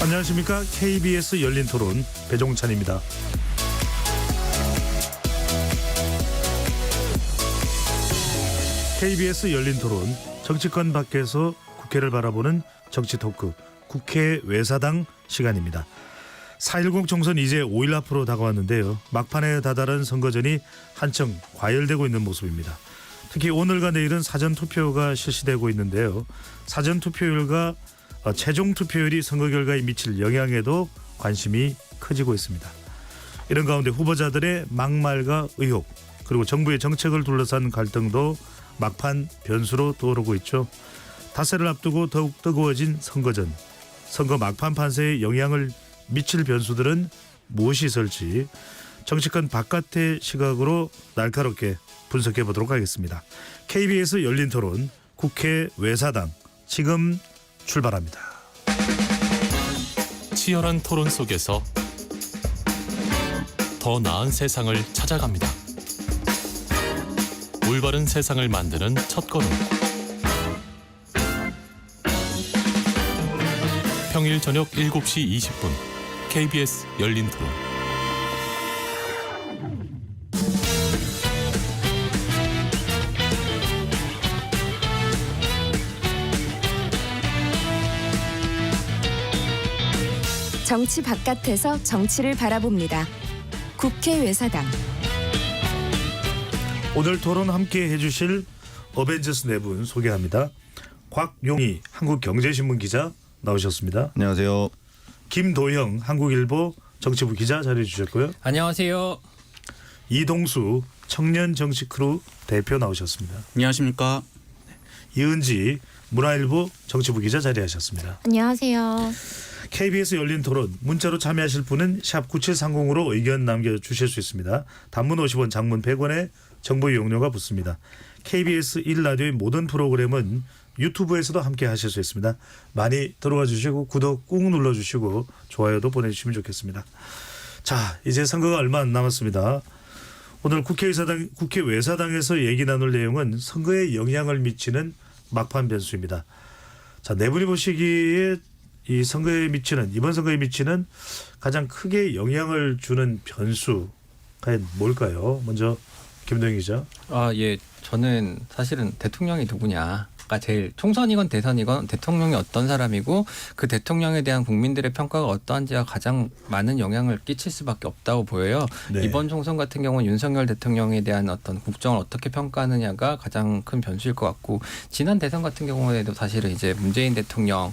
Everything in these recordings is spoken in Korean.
안녕하십니까. KBS 열린 토론 배종찬입니다. KBS 열린 토론, 정치권 밖에서 국회를 바라보는 정치 토크, 국회 외사당 시간입니다. 4.10 총선 이제 5일 앞으로 다가왔는데요. 막판에 다다른 선거전이 한층 과열되고 있는 모습입니다. 특히 오늘과 내일은 사전투표가 실시되고 있는데요. 사전투표율과 최종 투표율이 선거 결과에 미칠 영향에도 관심이 커지고 있습니다. 이런 가운데 후보자들의 막말과 의혹, 그리고 정부의 정책을 둘러싼 갈등도 막판 변수로 떠오르고 있죠. 닷새를 앞두고 더욱 뜨거워진 선거전, 선거 막판 판세에 영향을 미칠 변수들은 무엇이 있을지 정치권 바깥의 시각으로 날카롭게 분석해 보도록 하겠습니다. KBS 열린 토론, 국회 외사당 지금 출발합니다. 치열한 토론 속에서 더 나은 세상을 찾아갑니다. 올바른 세상을 만드는 첫걸음. 평일 저녁 7시 20분 KBS 열린 토론. 정치 바깥에서 정치를 바라봅니다. 국회 외사당. 오늘 토론 함께 해주실 어벤져스 네 분 소개합니다. 곽용희 한국경제신문 기자 나오셨습니다. 안녕하세요. 김도형 한국일보 정치부 기자 자리해 주셨고요. 안녕하세요. 이동수 청년정치크루 대표 나오셨습니다. 안녕하십니까. 이은지 문화일보 정치부 기자 자리하셨습니다. 안녕하세요. KBS 열린 토론 문자로 참여하실 분은 샵 9730으로 의견 남겨주실 수 있습니다. 단문 50원, 장문 100원에 정보 이용료가 붙습니다. KBS 1라디오의 모든 프로그램은 유튜브에서도 함께 하실 수 있습니다. 많이 들어와 주시고 구독 꾹 눌러주시고 좋아요도 보내주시면 좋겠습니다. 자, 이제 선거가 얼마 안 남았습니다. 오늘 국회 외사당에서 얘기 나눌 내용은 선거에 영향을 미치는 막판 변수입니다. 자, 네 분이 보시기에 이 선거에 미치는, 이번 선거에 미치는 가장 크게 영향을 주는 변수가 뭘까요? 먼저 김동희 기자. 예, 저는 사실은 대통령이 누구냐가 제일, 총선이건 대선이건 대통령이 어떤 사람이고 그 대통령에 대한 국민들의 평가가 어떠한지가 가장 많은 영향을 끼칠 수밖에 없다고 보여요. 네. 이번 총선 같은 경우는 윤석열 대통령에 대한 어떤 국정을 어떻게 평가하느냐가 가장 큰 변수일 것 같고, 지난 대선 같은 경우에도 사실은 이제 문재인 대통령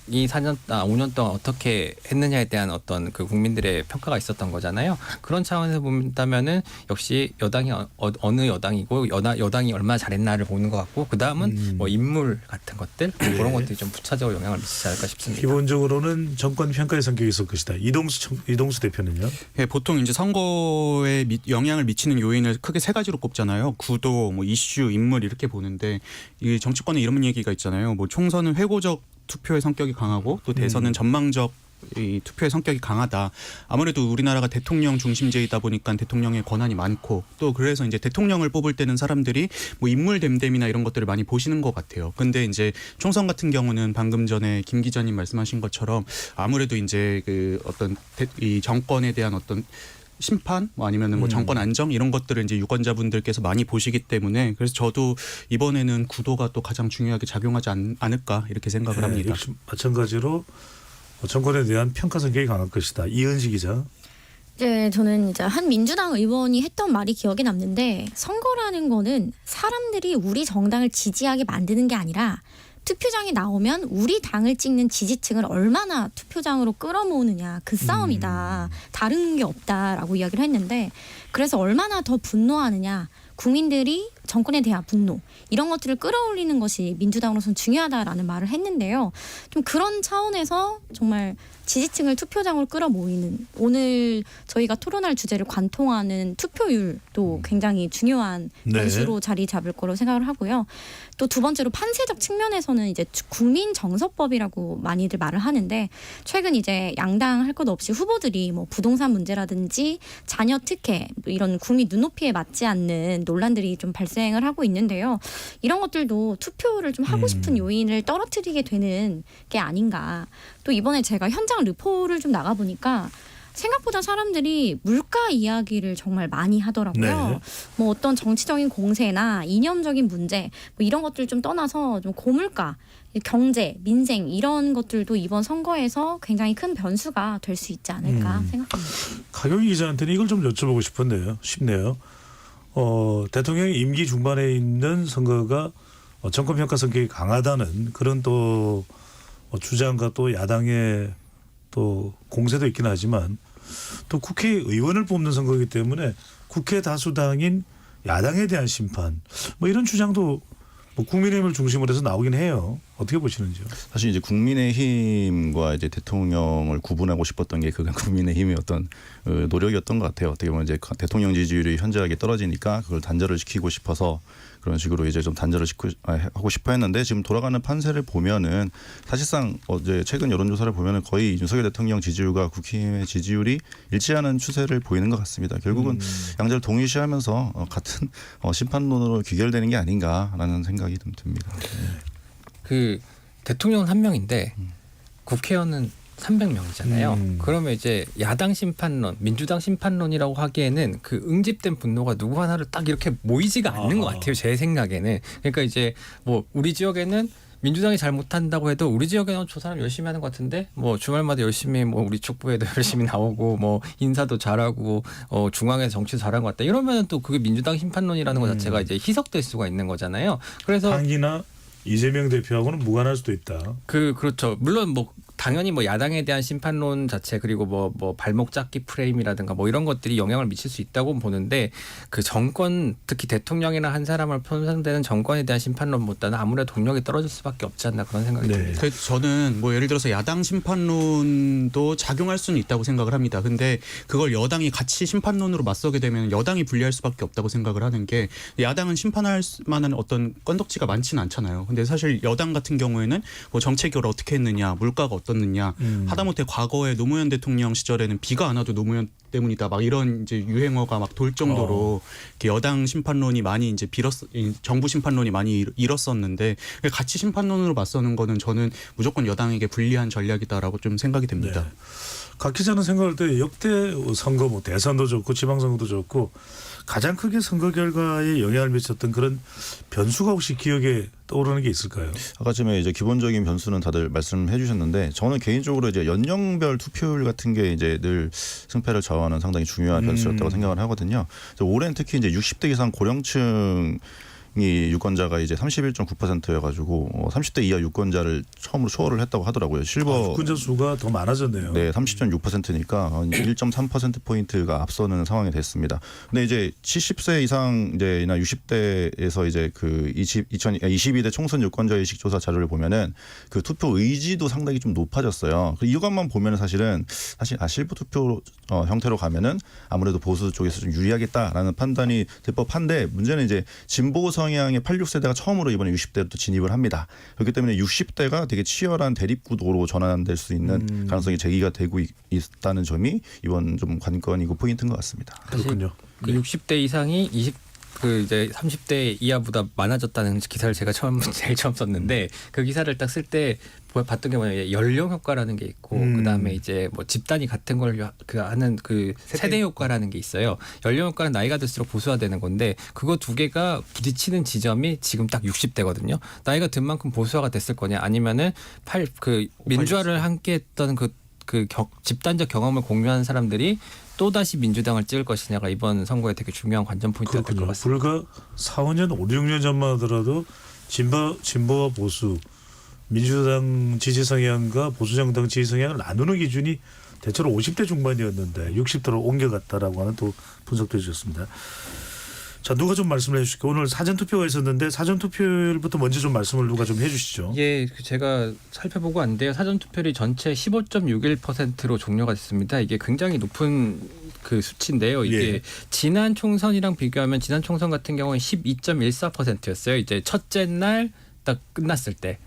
이 5년 동안 어떻게 했느냐에 대한 어떤 그 국민들의 평가가 있었던 거잖아요. 그런 차원에서 본다면은 역시 여당이 어느 여당이고 여당이 얼마나 잘했나를 보는 것 같고, 그 다음은 뭐 인물 같은 것들 그런 것들이 좀 부차적으로 영향을 미치지 않을까 싶습니다. 기본적으로는 정권 평가의 성격이 있을 것이다. 이동수 대표는요? 예, 보통 이제 선거에 영향을 미치는 요인을 크게 세 가지로 꼽잖아요. 구도, 뭐 이슈, 인물 이렇게 보는데, 이 정치권에 이런 얘기가 있잖아요. 뭐 총선은 회고적 투표의 성격이 강하고 또 대선은 전망적 이 투표의 성격이 강하다. 아무래도 우리나라가 대통령 중심제이다 보니까 대통령의 권한이 많고, 또 그래서 이제 대통령을 뽑을 때는 사람들이 뭐 인물 됨됨이나 이런 것들을 많이 보시는 것 같아요. 근데 이제 총선 같은 경우는 방금 전에 김 기자님 말씀하신 것처럼 아무래도 이제 그 어떤 이 정권에 대한 어떤 심판, 뭐 아니면은 뭐 정권 안정 이런 것들을 이제 유권자분들께서 많이 보시기 때문에, 그래서 저도 이번에는 구도가 또 가장 중요하게 작용하지 않을까 이렇게 생각을 합니다. 역시 마찬가지로 정권에 대한 평가 성격이 강할 것이다. 이은지 기자. 이제 저는 이제 한 민주당 의원이 했던 말이 기억에 남는데, 선거라는 거는 사람들이 우리 정당을 지지하게 만드는 게 아니라 투표장에 나오면 우리 당을 찍는 지지층을 얼마나 투표장으로 끌어모으느냐, 그 싸움이다. 다른 게 없다라고 이야기를 했는데, 그래서 얼마나 더 분노하느냐, 국민들이 정권에 대한 분노 이런 것들을 끌어올리는 것이 민주당으로서는 중요하다라는 말을 했는데요. 좀 그런 차원에서 정말 지지층을 투표장으로 끌어모이는, 오늘 저희가 토론할 주제를 관통하는 투표율도 굉장히 중요한 변수로 자리 잡을 거로 생각을 하고요. 또 두 번째로 판세적 측면에서는 이제 국민정서법이라고 많이들 말을 하는데, 최근 이제 양당 할 것 없이 후보들이 뭐 부동산 문제라든지 자녀 특혜, 이런 국민 눈높이에 맞지 않는 논란들이 좀 발생을 하고 있는데요. 이런 것들도 투표를 좀 하고 싶은 요인을 떨어뜨리게 되는 게 아닌가. 또 이번에 제가 현장 르포를 좀 나가 보니까 생각보다 사람들이 물가 이야기를 정말 많이 하더라고요. 네. 뭐 어떤 정치적인 공세나 이념적인 문제 뭐 이런 것들 좀 떠나서 좀 고물가, 경제, 민생 이런 것들도 이번 선거에서 굉장히 큰 변수가 될 수 있지 않을까 생각합니다. 가경희 기자한테는 이걸 좀 여쭤보고 싶네요. 대통령이 임기 중반에 있는 선거가 정권 평가 성격이 강하다는 그런 또 주장과 또 야당의 또 공세도 있긴 하지만 또 국회의원을 뽑는 선거이기 때문에 국회 다수당인 야당에 대한 심판 뭐 이런 주장도 뭐 국민의힘을 중심으로 해서 나오긴 해요. 어떻게 보시는지요? 사실 이제 국민의힘과 이제 대통령을 구분하고 싶었던 게 그건 국민의힘의 어떤 노력이었던 것 같아요. 어떻게 보면 이제 대통령 지지율이 현저하게 떨어지니까 그걸 단절을 시키고 싶어서 그런 식으로 이제 좀 단절을 하고 싶어 했는데 지금 돌아가는 판세를 보면은 사실상 어제 최근 여론조사를 보면은 거의 윤석열 대통령 지지율과 국힘의 지지율이 일치하는 추세를 보이는 것 같습니다. 결국은 양자를 동일시하면서 같은 심판론으로 귀결되는 게 아닌가라는 생각이 좀 듭니다. 그 대통령은 한 명인데 국회의원은 300명이잖아요. 그러면 이제 야당 심판론, 민주당 심판론이라고 하기에는 그 응집된 분노가 누구 하나를 딱 이렇게 모이지가 않는 것 같아요. 제 생각에는. 그러니까 이제 뭐 우리 지역에는 민주당이 잘못한다고 해도 우리 지역에는 저 사람 열심히 하는 것 같은데 뭐 주말마다 열심히 뭐 우리 축구에도 열심히 나오고 뭐 인사도 잘하고 중앙에서 정치 잘한 것 같다. 이러면은 또 그게 민주당 심판론이라는 것 자체가 이제 희석될 수가 있는 거잖아요. 그래서 한기나 이재명 대표하고는 무관할 수도 있다. 그렇죠. 물론 뭐 당연히 뭐 야당에 대한 심판론 자체 그리고 뭐 발목 잡기 프레임이라든가 뭐 이런 것들이 영향을 미칠 수 있다고 보는데 그 정권 특히 대통령이나 한 사람을 편성되는 정권에 대한 심판론보다는 아무래도 동력이 떨어질 수밖에 없지 않나 그런 생각이 듭니다. 그래서 저는 뭐 예를 들어서 야당 심판론도 작용할 수는 있다고 생각을 합니다. 근데 그걸 여당이 같이 심판론으로 맞서게 되면 여당이 불리할 수밖에 없다고 생각을 하는 게 야당은 심판할 만한 어떤 건덕지가 많지는 않잖아요. 근데 사실 여당 같은 경우에는 뭐 정책을 어떻게 했느냐, 물가가 어떻느냐, 하다못해 과거에 노무현 대통령 시절에는 비가 안 와도 노무현 때문이다, 막 이런 이제 유행어가 막 돌 정도로 이렇게 여당 심판론이 많이 이제 정부 심판론이 많이 일었었는데 같이 심판론으로 맞서는 거는 저는 무조건 여당에게 불리한 전략이다라고 좀 생각이 됩니다. 네. 각 기자는 생각할 때 역대 선거 뭐 대선도 좋고 지방선거도 좋고 가장 크게 선거 결과에 영향을 미쳤던 그런 변수가 혹시 기억에 떠오르는 게 있을까요? 아까 전에 이제 기본적인 변수는 다들 말씀해 주셨는데 저는 개인적으로 이제 연령별 투표율 같은 게 이제 늘 승패를 좌우하는 상당히 중요한 변수였다고 생각을 하거든요. 올해는 특히 이제 60대 이상 고령층 이 유권자가 이제 31.9%여가지고 30대 이하 유권자를 처음으로 초월을 했다고 하더라고요. 실버 유권자 수가 더 많아졌네요. 네, 30.6%니까 1.3%포인트가 앞서는 상황이 됐습니다. 근데 이제 70세 이상 이제나 60대에서 이제 그 2022대 총선 유권자 의식 조사 자료를 보면은 그 투표 의지도 상당히 좀 높아졌어요. 이것만 보면은 사실 실버 투표 형태로 가면은 아무래도 보수 쪽에서 좀 유리하겠다라는 판단이 될 법한데 문제는 이제 진보 성향의 86세대가 처음으로 이번에 60대로 또 진입을 합니다. 그렇기 때문에 60대가 되게 치열한 대립구도로 전환될 수 있는 가능성이 제기가 되고 있다는 점이 이번 좀 관건이고 포인트인 것 같습니다. 그렇군요. 그 60대 이상이 이제 30대 이하보다 많아졌다는 기사를 제가 제일 처음 썼는데 그 기사를 딱 쓸 때 봤던 게 뭐냐면 연령 효과라는 게 있고 그다음에 이제 뭐 집단이 같은 걸 하는 그 세대 효과라는 게 있어요. 연령 효과는 나이가 들수록 보수화되는 건데 그거 두 개가 부딪히는 지점이 지금 딱 60대거든요. 나이가 든 만큼 보수화가 됐을 거냐 아니면은 민주화를 함께했던 집단적 경험을 공유하는 사람들이 또다시 민주당을 찍을 것이냐가 이번 선거에 되게 중요한 관전 포인트가 될 것 같습니다. 불과 4, 5년, 5, 6년 전만 하더라도 진보와 보수, 민주당 지지 성향과 보수정당 지지 성향을 나누는 기준이 대체로 50대 중반이었는데 60대로 옮겨갔다라고 하는 또 분석도 해주셨습니다. 자, 누가 좀 말씀을 해주실까요? 오늘 사전투표가 있었는데 사전투표율부터 먼저 좀 말씀을 누가 좀 해주시죠. 예, 제가 살펴보고 왔는데요. 사전투표율이 전체 15.61%로 종료가 됐습니다. 이게 굉장히 높은 그 수치인데요. 이게 예. 지난 총선이랑 비교하면 지난 총선 같은 경우는 12.14%였어요. 이제 첫째 날 딱 끝났을 때.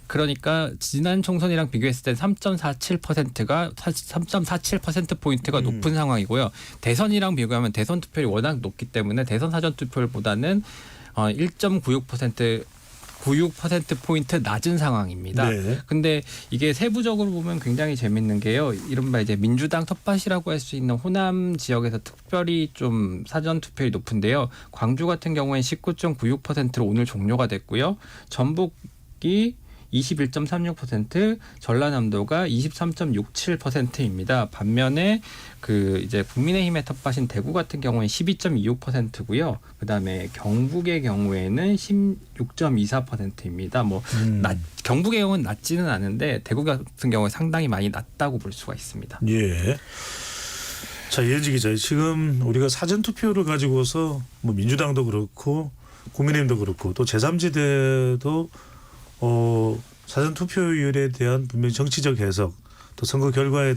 그러니까 지난 총선이랑 비교했을 때 3.47%가 3.47%포인트가 높은 상황이고요. 대선이랑 비교하면 대선 투표율이 워낙 높기 때문에 대선 사전 투표율보다는 1.96%포인트 낮은 상황입니다. 네. 근데 이게 세부적으로 보면 굉장히 재밌는 게요. 이른바 이제 민주당 텃밭이라고 할 수 있는 호남 지역에서 특별히 좀 사전 투표율이 높은데요. 광주 같은 경우엔 19.96%로 오늘 종료가 됐고요. 전북이 21.36%, 전라남도가 23.67%입니다. 반면에 그 이제 국민의힘의 텃밭인 대구 같은 경우에는 12.26%고요. 그다음에 경북의 경우에는 16.24%입니다. 뭐 경북의 경우는 낮지는 않은데 대구 같은 경우에 상당히 많이 낮다고 볼 수가 있습니다. 예. 자, 이현지 기자, 지금 우리가 사전 투표를 가지고서 뭐 민주당도 그렇고 국민의힘도 그렇고 또 제3지대도 사전 투표율에 대한 분명히 정치적 해석, 또 선거 결과에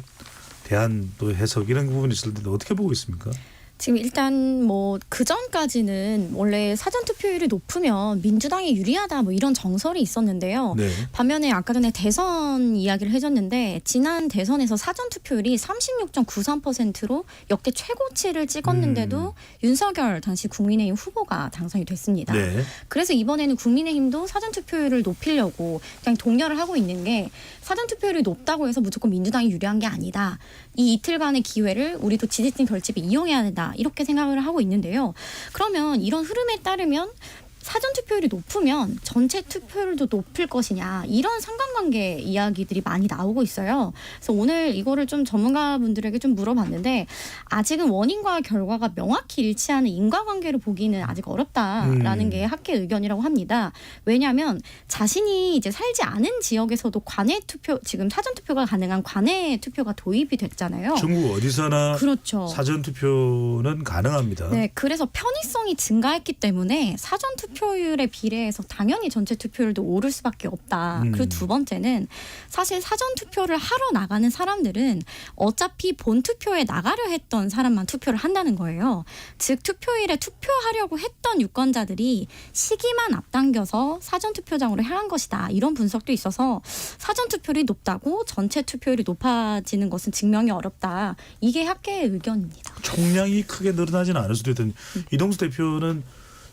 대한 또 해석 이런 부분이 있을 텐데 어떻게 보고 있습니까? 지금 일단 뭐 그전까지는 원래 사전 투표율이 높으면 민주당이 유리하다 뭐 이런 정설이 있었는데요. 네. 반면에 아까 전에 대선 이야기를 해줬는데 지난 대선에서 사전 투표율이 36.93%로 역대 최고치를 찍었는데도 윤석열 당시 국민의힘 후보가 당선이 됐습니다. 네. 그래서 이번에는 국민의힘도 사전 투표율을 높이려고 그냥 독려를 하고 있는 게 사전 투표율이 높다고 해서 무조건 민주당이 유리한 게 아니다. 이 이틀간의 기회를 우리도 지지층 결집에 이용해야 된다. 이렇게 생각을 하고 있는데요. 그러면 이런 흐름에 따르면 사전 투표율이 높으면 전체 투표율도 높을 것이냐 이런 상관관계 이야기들이 많이 나오고 있어요. 그래서 오늘 이거를 좀 전문가분들에게 좀 물어봤는데 아직은 원인과 결과가 명확히 일치하는 인과관계를 보기는 아직 어렵다라는 게 학계 의견이라고 합니다. 왜냐하면 자신이 이제 살지 않은 지역에서도 관외 투표 지금 사전 투표가 가능한 관외 투표가 도입이 됐잖아요. 중국 어디서나 그렇죠. 사전 투표는 가능합니다. 네, 그래서 편의성이 증가했기 때문에 사전 투표율에 비례해서 당연히 전체 투표율도 오를 수밖에 없다. 그리고 두 번째는 사실 사전 투표를 하러 나가는 사람들은 어차피 본 투표에 나가려 했던 사람만 투표를 한다는 거예요. 즉 투표일에 투표하려고 했던 유권자들이 시기만 앞당겨서 사전 투표장으로 향한 것이다. 이런 분석도 있어서 사전 투표율이 높다고 전체 투표율이 높아지는 것은 증명이 어렵다. 이게 학계의 의견입니다. 총량이 크게 늘어나지는 않을 수도 있던 이동수 대표는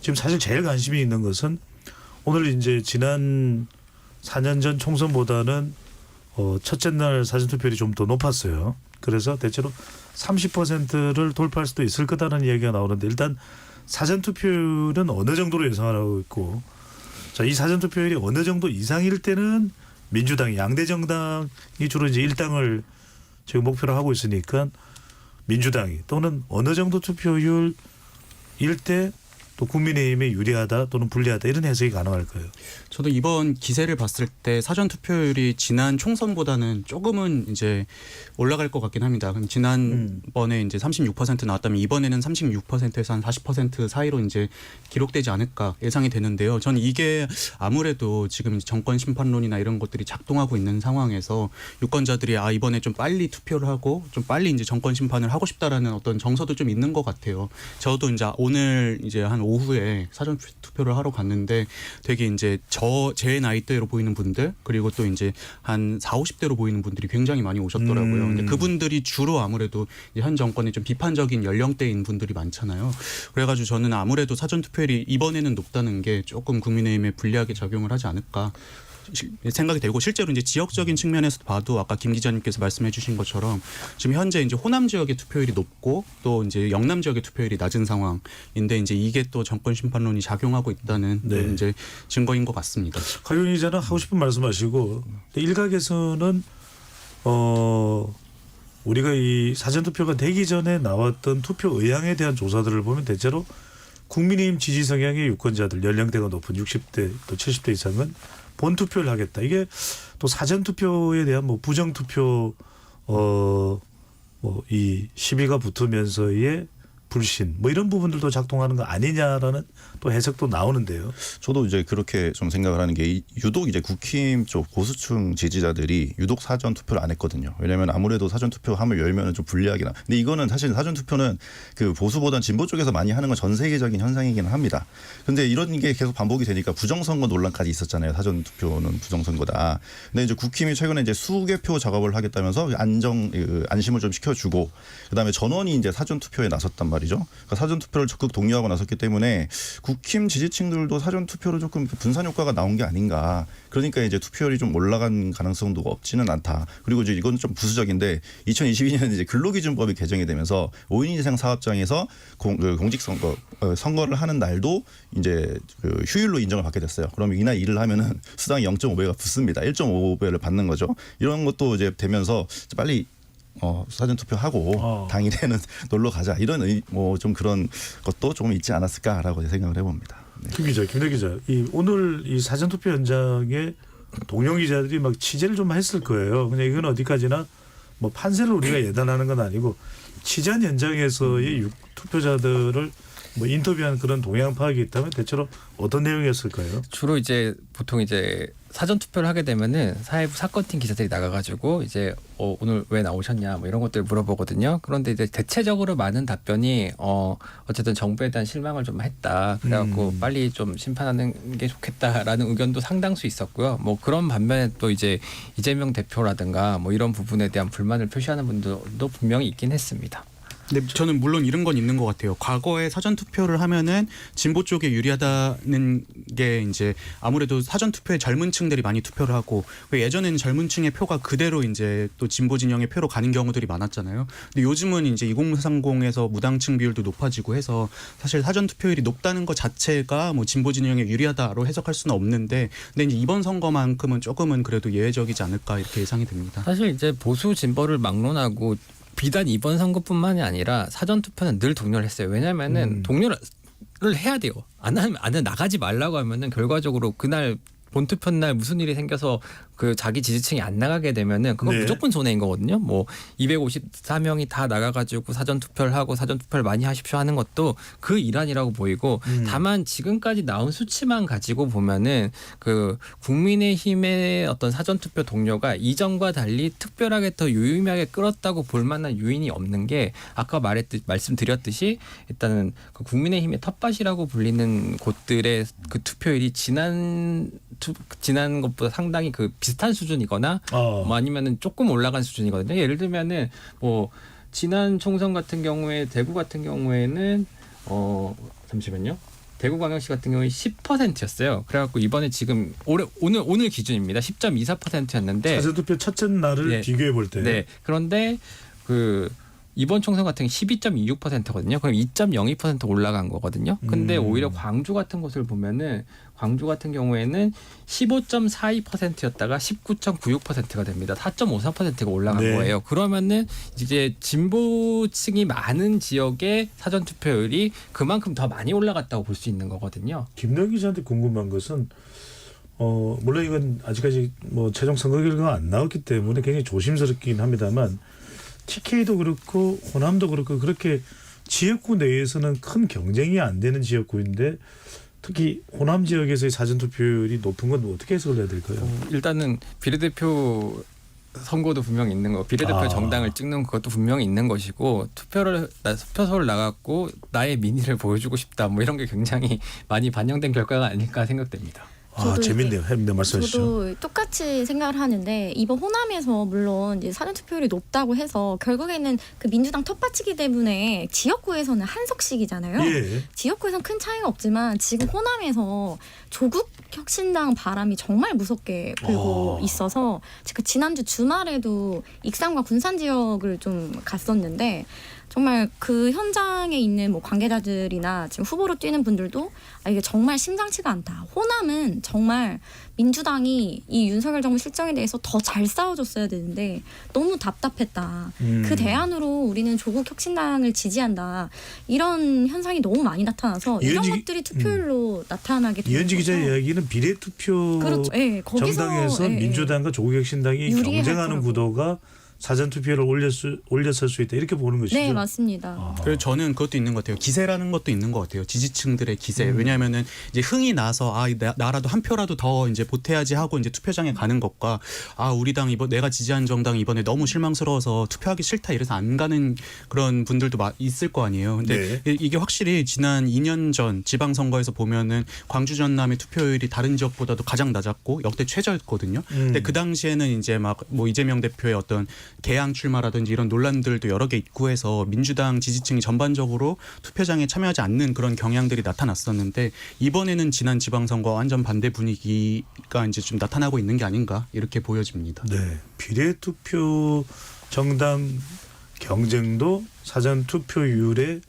지금 사실 제일 관심이 있는 것은 오늘 이제 지난 4년 전 총선보다는 첫째 날 사전 투표율이 좀 더 높았어요. 그래서 대체로 30%를 돌파할 수도 있을 거다라는 이야기가 나오는데 일단 사전 투표율은 어느 정도로 예상하고 있고 자, 이 사전 투표율이 어느 정도 이상일 때는 민주당이 양대 정당이 주로 이제 일당을 지금 목표로 하고 있으니까 민주당이 또는 어느 정도 투표율일 때 또 국민의힘에 유리하다 또는 불리하다 이런 해석이 가능할까요? 저도 이번 기세를 봤을 때 사전 투표율이 지난 총선보다는 조금은 이제 올라갈 것 같긴 합니다. 그럼 지난번에 이제 36% 나왔다면 이번에는 36%에서 한 40% 사이로 이제 기록되지 않을까 예상이 되는데요. 전 이게 아무래도 지금 정권 심판론이나 이런 것들이 작동하고 있는 상황에서 유권자들이 이번에 좀 빨리 투표를 하고 좀 빨리 이제 정권 심판을 하고 싶다라는 어떤 정서도 좀 있는 것 같아요. 저도 이제 오늘 이제 한 오후에 사전 투표를 하러 갔는데 되게 이제 제 나이대로 보이는 분들 그리고 또 이제 한 40, 50대로 보이는 분들이 굉장히 많이 오셨더라고요. 근데 그분들이 주로 아무래도 현 정권에 좀 비판적인 연령대인 분들이 많잖아요. 그래가지고 저는 아무래도 사전 투표율이 이번에는 높다는 게 조금 국민의힘에 불리하게 작용을 하지 않을까 생각이 되고 실제로 이제 지역적인 측면에서 봐도 아까 김 기자님께서 말씀해 주신 것처럼 지금 현재 이제 호남 지역의 투표율이 높고 또 이제 영남 지역의 투표율이 낮은 상황인데 이제 이게 또 정권 심판론이 작용하고 있다는 네. 이제 증거인 것 같습니다. 가용 기자는 하고 싶은 말씀하시고 일각에서는 우리가 이 사전 투표가 되기 전에 나왔던 투표 의향에 대한 조사들을 보면 대체로 국민의힘 지지 성향의 유권자들 연령대가 높은 60대 또 70대 이상은 본 투표를 하겠다. 이게 또 사전 투표에 대한 뭐 부정 투표 이 시비가 붙으면서의 불신 뭐 이런 부분들도 작동하는 거 아니냐라는 또 해석도 나오는데요. 저도 이제 그렇게 좀 생각을 하는 게 유독 이제 국힘 쪽 보수층 지지자들이 유독 사전 투표를 안 했거든요. 왜냐하면 아무래도 사전 투표함을 열면은 좀 불리하긴 근데 이거는 사실 사전 투표는 그 보수보단 진보 쪽에서 많이 하는 건 전 세계적인 현상이긴 합니다. 그런데 이런 게 계속 반복이 되니까 부정선거 논란까지 있었잖아요. 사전 투표는 부정선거다. 근데 이제 국힘이 최근에 이제 수개표 작업을 하겠다면서 안심을 좀 시켜주고 그다음에 전원이 이제 사전 투표에 나섰단 말이죠. 그러니까 사전 투표를 적극 독려하고 나섰기 때문에 국힘 지지층들도 사전 투표로 조금 분산 효과가 나온 게 아닌가. 그러니까 이제 투표율이 좀 올라간 가능성도 없지는 않다. 그리고 이제 이건 좀 부수적인데 2022년 이제 근로기준법이 개정이 되면서 5인 이상 사업장에서 공직선거 선거를 하는 날도 이제 그 휴일로 인정을 받게 됐어요. 그러면 이날 일을 하면은 수당 0.5배가 붙습니다. 1.5배를 받는 거죠. 이런 것도 이제 되면서 빨리 사전 투표하고 당일에는 놀러 가자 이런 뭐 좀 그런 것도 조금 있지 않았을까라고 생각을 해봅니다. 네. 김 기자, 오늘 이 사전 투표 현장에 동료 기자들이 막 취재를 좀 했을 거예요. 그냥 이건 어디까지나 뭐 판세를 우리가 예단하는 건 아니고 취재한 현장에서의 투표자들을 뭐 인터뷰한 그런 동향 파악이 있다면 대체로 어떤 내용이었을까요? 주로 이제 보통 이제 사전 투표를 하게 되면은 사회부 사건팀 기자들이 나가가지고 이제 오늘 왜 나오셨냐 뭐 이런 것들 물어보거든요. 그런데 이제 대체적으로 많은 답변이 어쨌든 정부에 대한 실망을 좀 했다. 그래갖고 빨리 좀 심판하는 게 좋겠다라는 의견도 상당수 있었고요. 뭐 그런 반면에 또 이제 이재명 대표라든가 뭐 이런 부분에 대한 불만을 표시하는 분들도 분명히 있긴 했습니다. 근데 저는 물론 이런 건 있는 것 같아요. 과거에 사전 투표를 하면은 진보 쪽에 유리하다는 게 이제 아무래도 사전 투표에 젊은 층들이 많이 투표를 하고 예전에는 젊은 층의 표가 그대로 이제 또 진보 진영의 표로 가는 경우들이 많았잖아요. 근데 요즘은 이제 2030에서 무당층 비율도 높아지고 해서 사실 사전 투표율이 높다는 것 자체가 뭐 진보 진영에 유리하다로 해석할 수는 없는데 근데 이제 이번 선거만큼은 조금은 그래도 예외적이지 않을까 이렇게 예상이 됩니다. 사실 이제 보수 진보를 막론하고 비단 이번 선거뿐만이 아니라 사전 투표는 늘 독려를 했어요. 왜냐하면은 독려를 해야 돼요. 안 하면 나가지 말라고 하면은 결과적으로 그날 본투표 날 무슨 일이 생겨서 그 자기 지지층이 안 나가게 되면은 그건 무조건 손해인 거거든요. 뭐 254명이 다 나가가지고 사전 투표를 하고 사전 투표를 많이 하십시오 하는 것도 그 일환이라고 보이고 다만 지금까지 나온 수치만 가지고 보면은 그 국민의힘의 어떤 사전 투표 동료가 이전과 달리 특별하게 더 유의미하게 끌었다고 볼 만한 요인이 없는 게 아까 말씀드렸듯이 일단은 그 국민의힘의 텃밭이라고 불리는 곳들의 그 투표율이 지난 것보다 상당히 그 비슷한 수준이거나 뭐 아니면은 조금 올라간 수준이거든요. 예를 들면은 뭐 지난 총선 같은 경우에 대구 같은 경우에는 잠시만요. 대구광역시 같은 경우에 10%였어요. 그래갖고 이번에 지금 오늘 기준입니다. 10.24%였는데 사전투표 첫째 날을 비교해 볼 때. 네. 그런데 그 이번 총선 같은 게 12.26%거든요. 그럼 2.02% 올라간 거거든요. 근데 오히려 광주 같은 곳을 보면은 광주 같은 경우에는 15.42%였다가 19.96%가 됩니다. 4.54%가 올라간 거예요. 그러면은 이제 진보층이 많은 지역의 사전 투표율이 그만큼 더 많이 올라갔다고 볼 수 있는 거거든요. 김노 기자한테 궁금한 것은 물론 이건 아직까지 뭐 최종 선거 결과가 안 나왔기 때문에 굉장히 조심스럽긴 합니다만 TK도 그렇고 호남도 그렇고 그렇게 지역구 내에서는 큰 경쟁이 안 되는 지역구인데 특히 호남 지역에서의 사전투표율이 높은 건 어떻게 해석을 해야 될까요? 일단은 비례대표 선거도 분명히 있는 거, 비례대표 정당을 찍는 것도 분명히 있는 것이고 투표소를 나갔고 나의 민의를 보여주고 싶다 뭐 이런 게 굉장히 많이 반영된 결과가 아닐까 생각됩니다. 재밌네요. 말씀하시죠. 저도 똑같이 생각을 하는데 이번 호남에서 물론 이제 사전투표율이 높다고 해서 결국에는 그 민주당 텃밭이기 때문에 지역구에서는 한석씩이잖아요. 예. 지역구에서는 큰 차이가 없지만 지금 호남에서 조국 혁신당 바람이 정말 무섭게 불고 있어서 제가 지난주 주말에도 익산과 군산 지역을 좀 갔었는데 정말 그 현장에 있는 뭐 관계자들이나 지금 후보로 뛰는 분들도 이게 정말 심상치가 않다. 호남은 정말 민주당이 이 윤석열 정부 실정에 대해서 더 잘 싸워줬어야 되는데 너무 답답했다. 그 대안으로 우리는 조국 혁신당을 지지한다. 이런 현상이 너무 많이 나타나서 이런 것들이 투표율로 나타나게 되는 이현지 기자 이야기는 비례투표 그렇죠. 네, 정당에서 민주당과 조국 혁신당이 경쟁하는 구도가 사전 투표를 올렸을 수 있다 이렇게 보는 것이죠. 네, 맞습니다. 그리고 저는 그것도 있는 것 같아요. 기세라는 것도 있는 것 같아요. 지지층들의 기세. 왜냐하면은 이제 흥이 나서 나라도 한 표라도 더 이제 보태야지 하고 이제 투표장에 가는 것과 우리 당 이번 내가 지지한 정당 이번에 너무 실망스러워서 투표하기 싫다 이래서 안 가는 그런 분들도 있을 거 아니에요. 근데 이게 확실히 지난 2년 전 지방선거에서 보면은 광주 전남의 투표율이 다른 지역보다도 가장 낮았고 역대 최저였거든요. 근데 그 당시에는 이제 막 뭐 이재명 대표의 어떤 개항 출마라든지 이런 논란들도 여러 개 있고 해서 민주당 지지층이 전반적으로 투표장에 참여하지 않는 그런 경향들이 나타났었는데 이번에는 지난 지방선거와 완전 반대 분위기가 이제 좀 나타나고 있는 게 아닌가 이렇게 보여집니다. 네, 비례투표 정당 경쟁도 사전 투표율에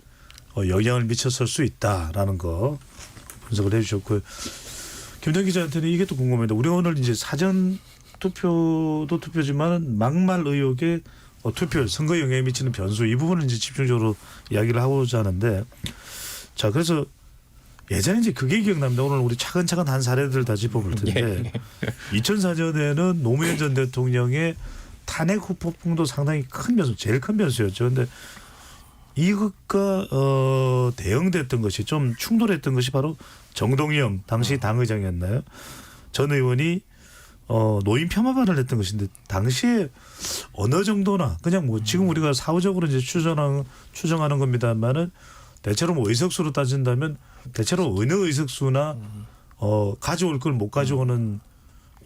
영향을 미쳤을 수 있다라는 거 분석을 해주셨고요. 김정 기자한테는 이게 또 궁금합니다. 우리가 오늘 이제 사전 투표도 투표지만 막말 의혹에 투표 선거 영향에 미치는 변수 이 부분을 이제 집중적으로 이야기를 하고자 하는데 자 그래서 예전에 이제 그게 기억납니다. 오늘 우리 차근차근 한 사례들 다 짚어볼 텐데 2004년에는 노무현 전 대통령의 탄핵 후폭풍도 상당히 큰 변수, 제일 큰 변수였죠. 그런데 이것과 대응됐던 것이 좀 충돌했던 것이 바로 정동영 당시 당의장이었나요? 전 의원이 노인 폄하반을 했던 것인데 당시에 어느 정도나 그냥 뭐 지금 우리가 사후적으로 이제 추정하는 겁니다만은 대체로 뭐 의석수로 따진다면 대체로 어느 의석수나 가져올 걸 못 가져오는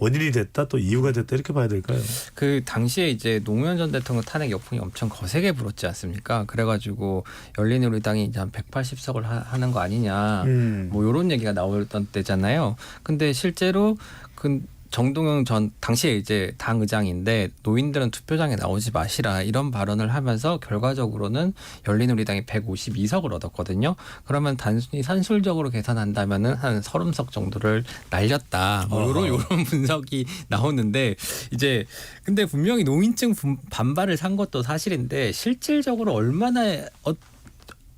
원인이 됐다 또 이유가 됐다 이렇게 봐야 될까요? 그 당시에 이제 노무현 전 대통령 탄핵 역풍이 엄청 거세게 불었지 않습니까? 그래가지고 열린우리당이 이제 한 180석을 하는 거 아니냐, 뭐 이런 얘기가 나왔던 때잖아요. 근데 실제로 그 정동영 전 당시에 이제 당 의장인데 노인들은 투표장에 나오지 마시라 이런 발언을 하면서 결과적으로는 열린우리당이 152석을 얻었거든요. 그러면 단순히 산술적으로 계산한다면은 한 30석 정도를 날렸다. 뭐 요런 분석이 나오는데 이제 근데 분명히 노인층 반발을 산 것도 사실인데 실질적으로 얼마나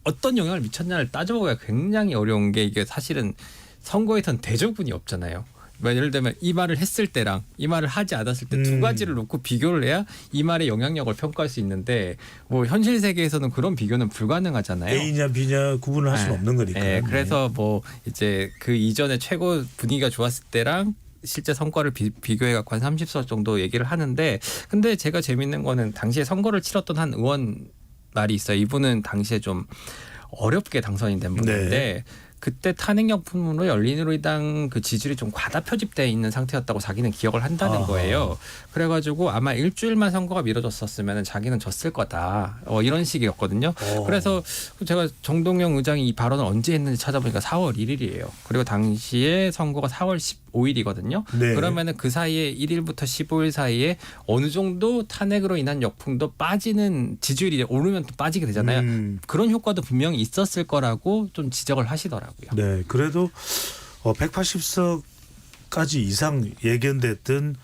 어떤 영향을 미쳤냐를 따져보기가 굉장히 어려운 게 이게 사실은 선거에선 대조군이 없잖아요. 예를 들면 이 말을 했을 때랑 이 말을 하지 않았을 때 두 가지를 놓고 비교를 해야 이 말의 영향력을 평가할 수 있는데 뭐 현실 세계에서는 그런 비교는 불가능하잖아요. A냐 B냐 구분을 할 수는 없는 거니까. 네, 그래서 뭐 이제 그 이전에 최고 분위기가 좋았을 때랑 실제 선거를 비교해 갖고 한 30석 정도 얘기를 하는데 근데 제가 재밌는 거는 당시에 선거를 치렀던 한 의원 말이 있어요. 이분은 당시에 좀 어렵게 당선이 된 분인데 네. 그때 탄핵 역풍으로 열린우리당 그 지지율이 좀 과다 표집돼 있는 상태였다고 자기는 기억을 한다는 거예요. 그래가지고 아마 일주일만 선거가 미뤄졌었으면 자기는 졌을 거다. 이런 식이었거든요. 그래서 제가 정동영 의장이 이 발언을 언제 했는지 찾아보니까 4월 1일이에요. 그리고 당시에 선거가 4월 15일이거든요. 네. 그러면은 그 사이에 1일부터 15일 사이에 어느 정도 탄핵으로 인한 역풍도 빠지는 지지율이 오르면 또 빠지게 되잖아요. 그런 효과도 분명히 있었을 거라고 좀 지적을 하시더라고요. 네, 그래도 180석까지 이상 예견됐던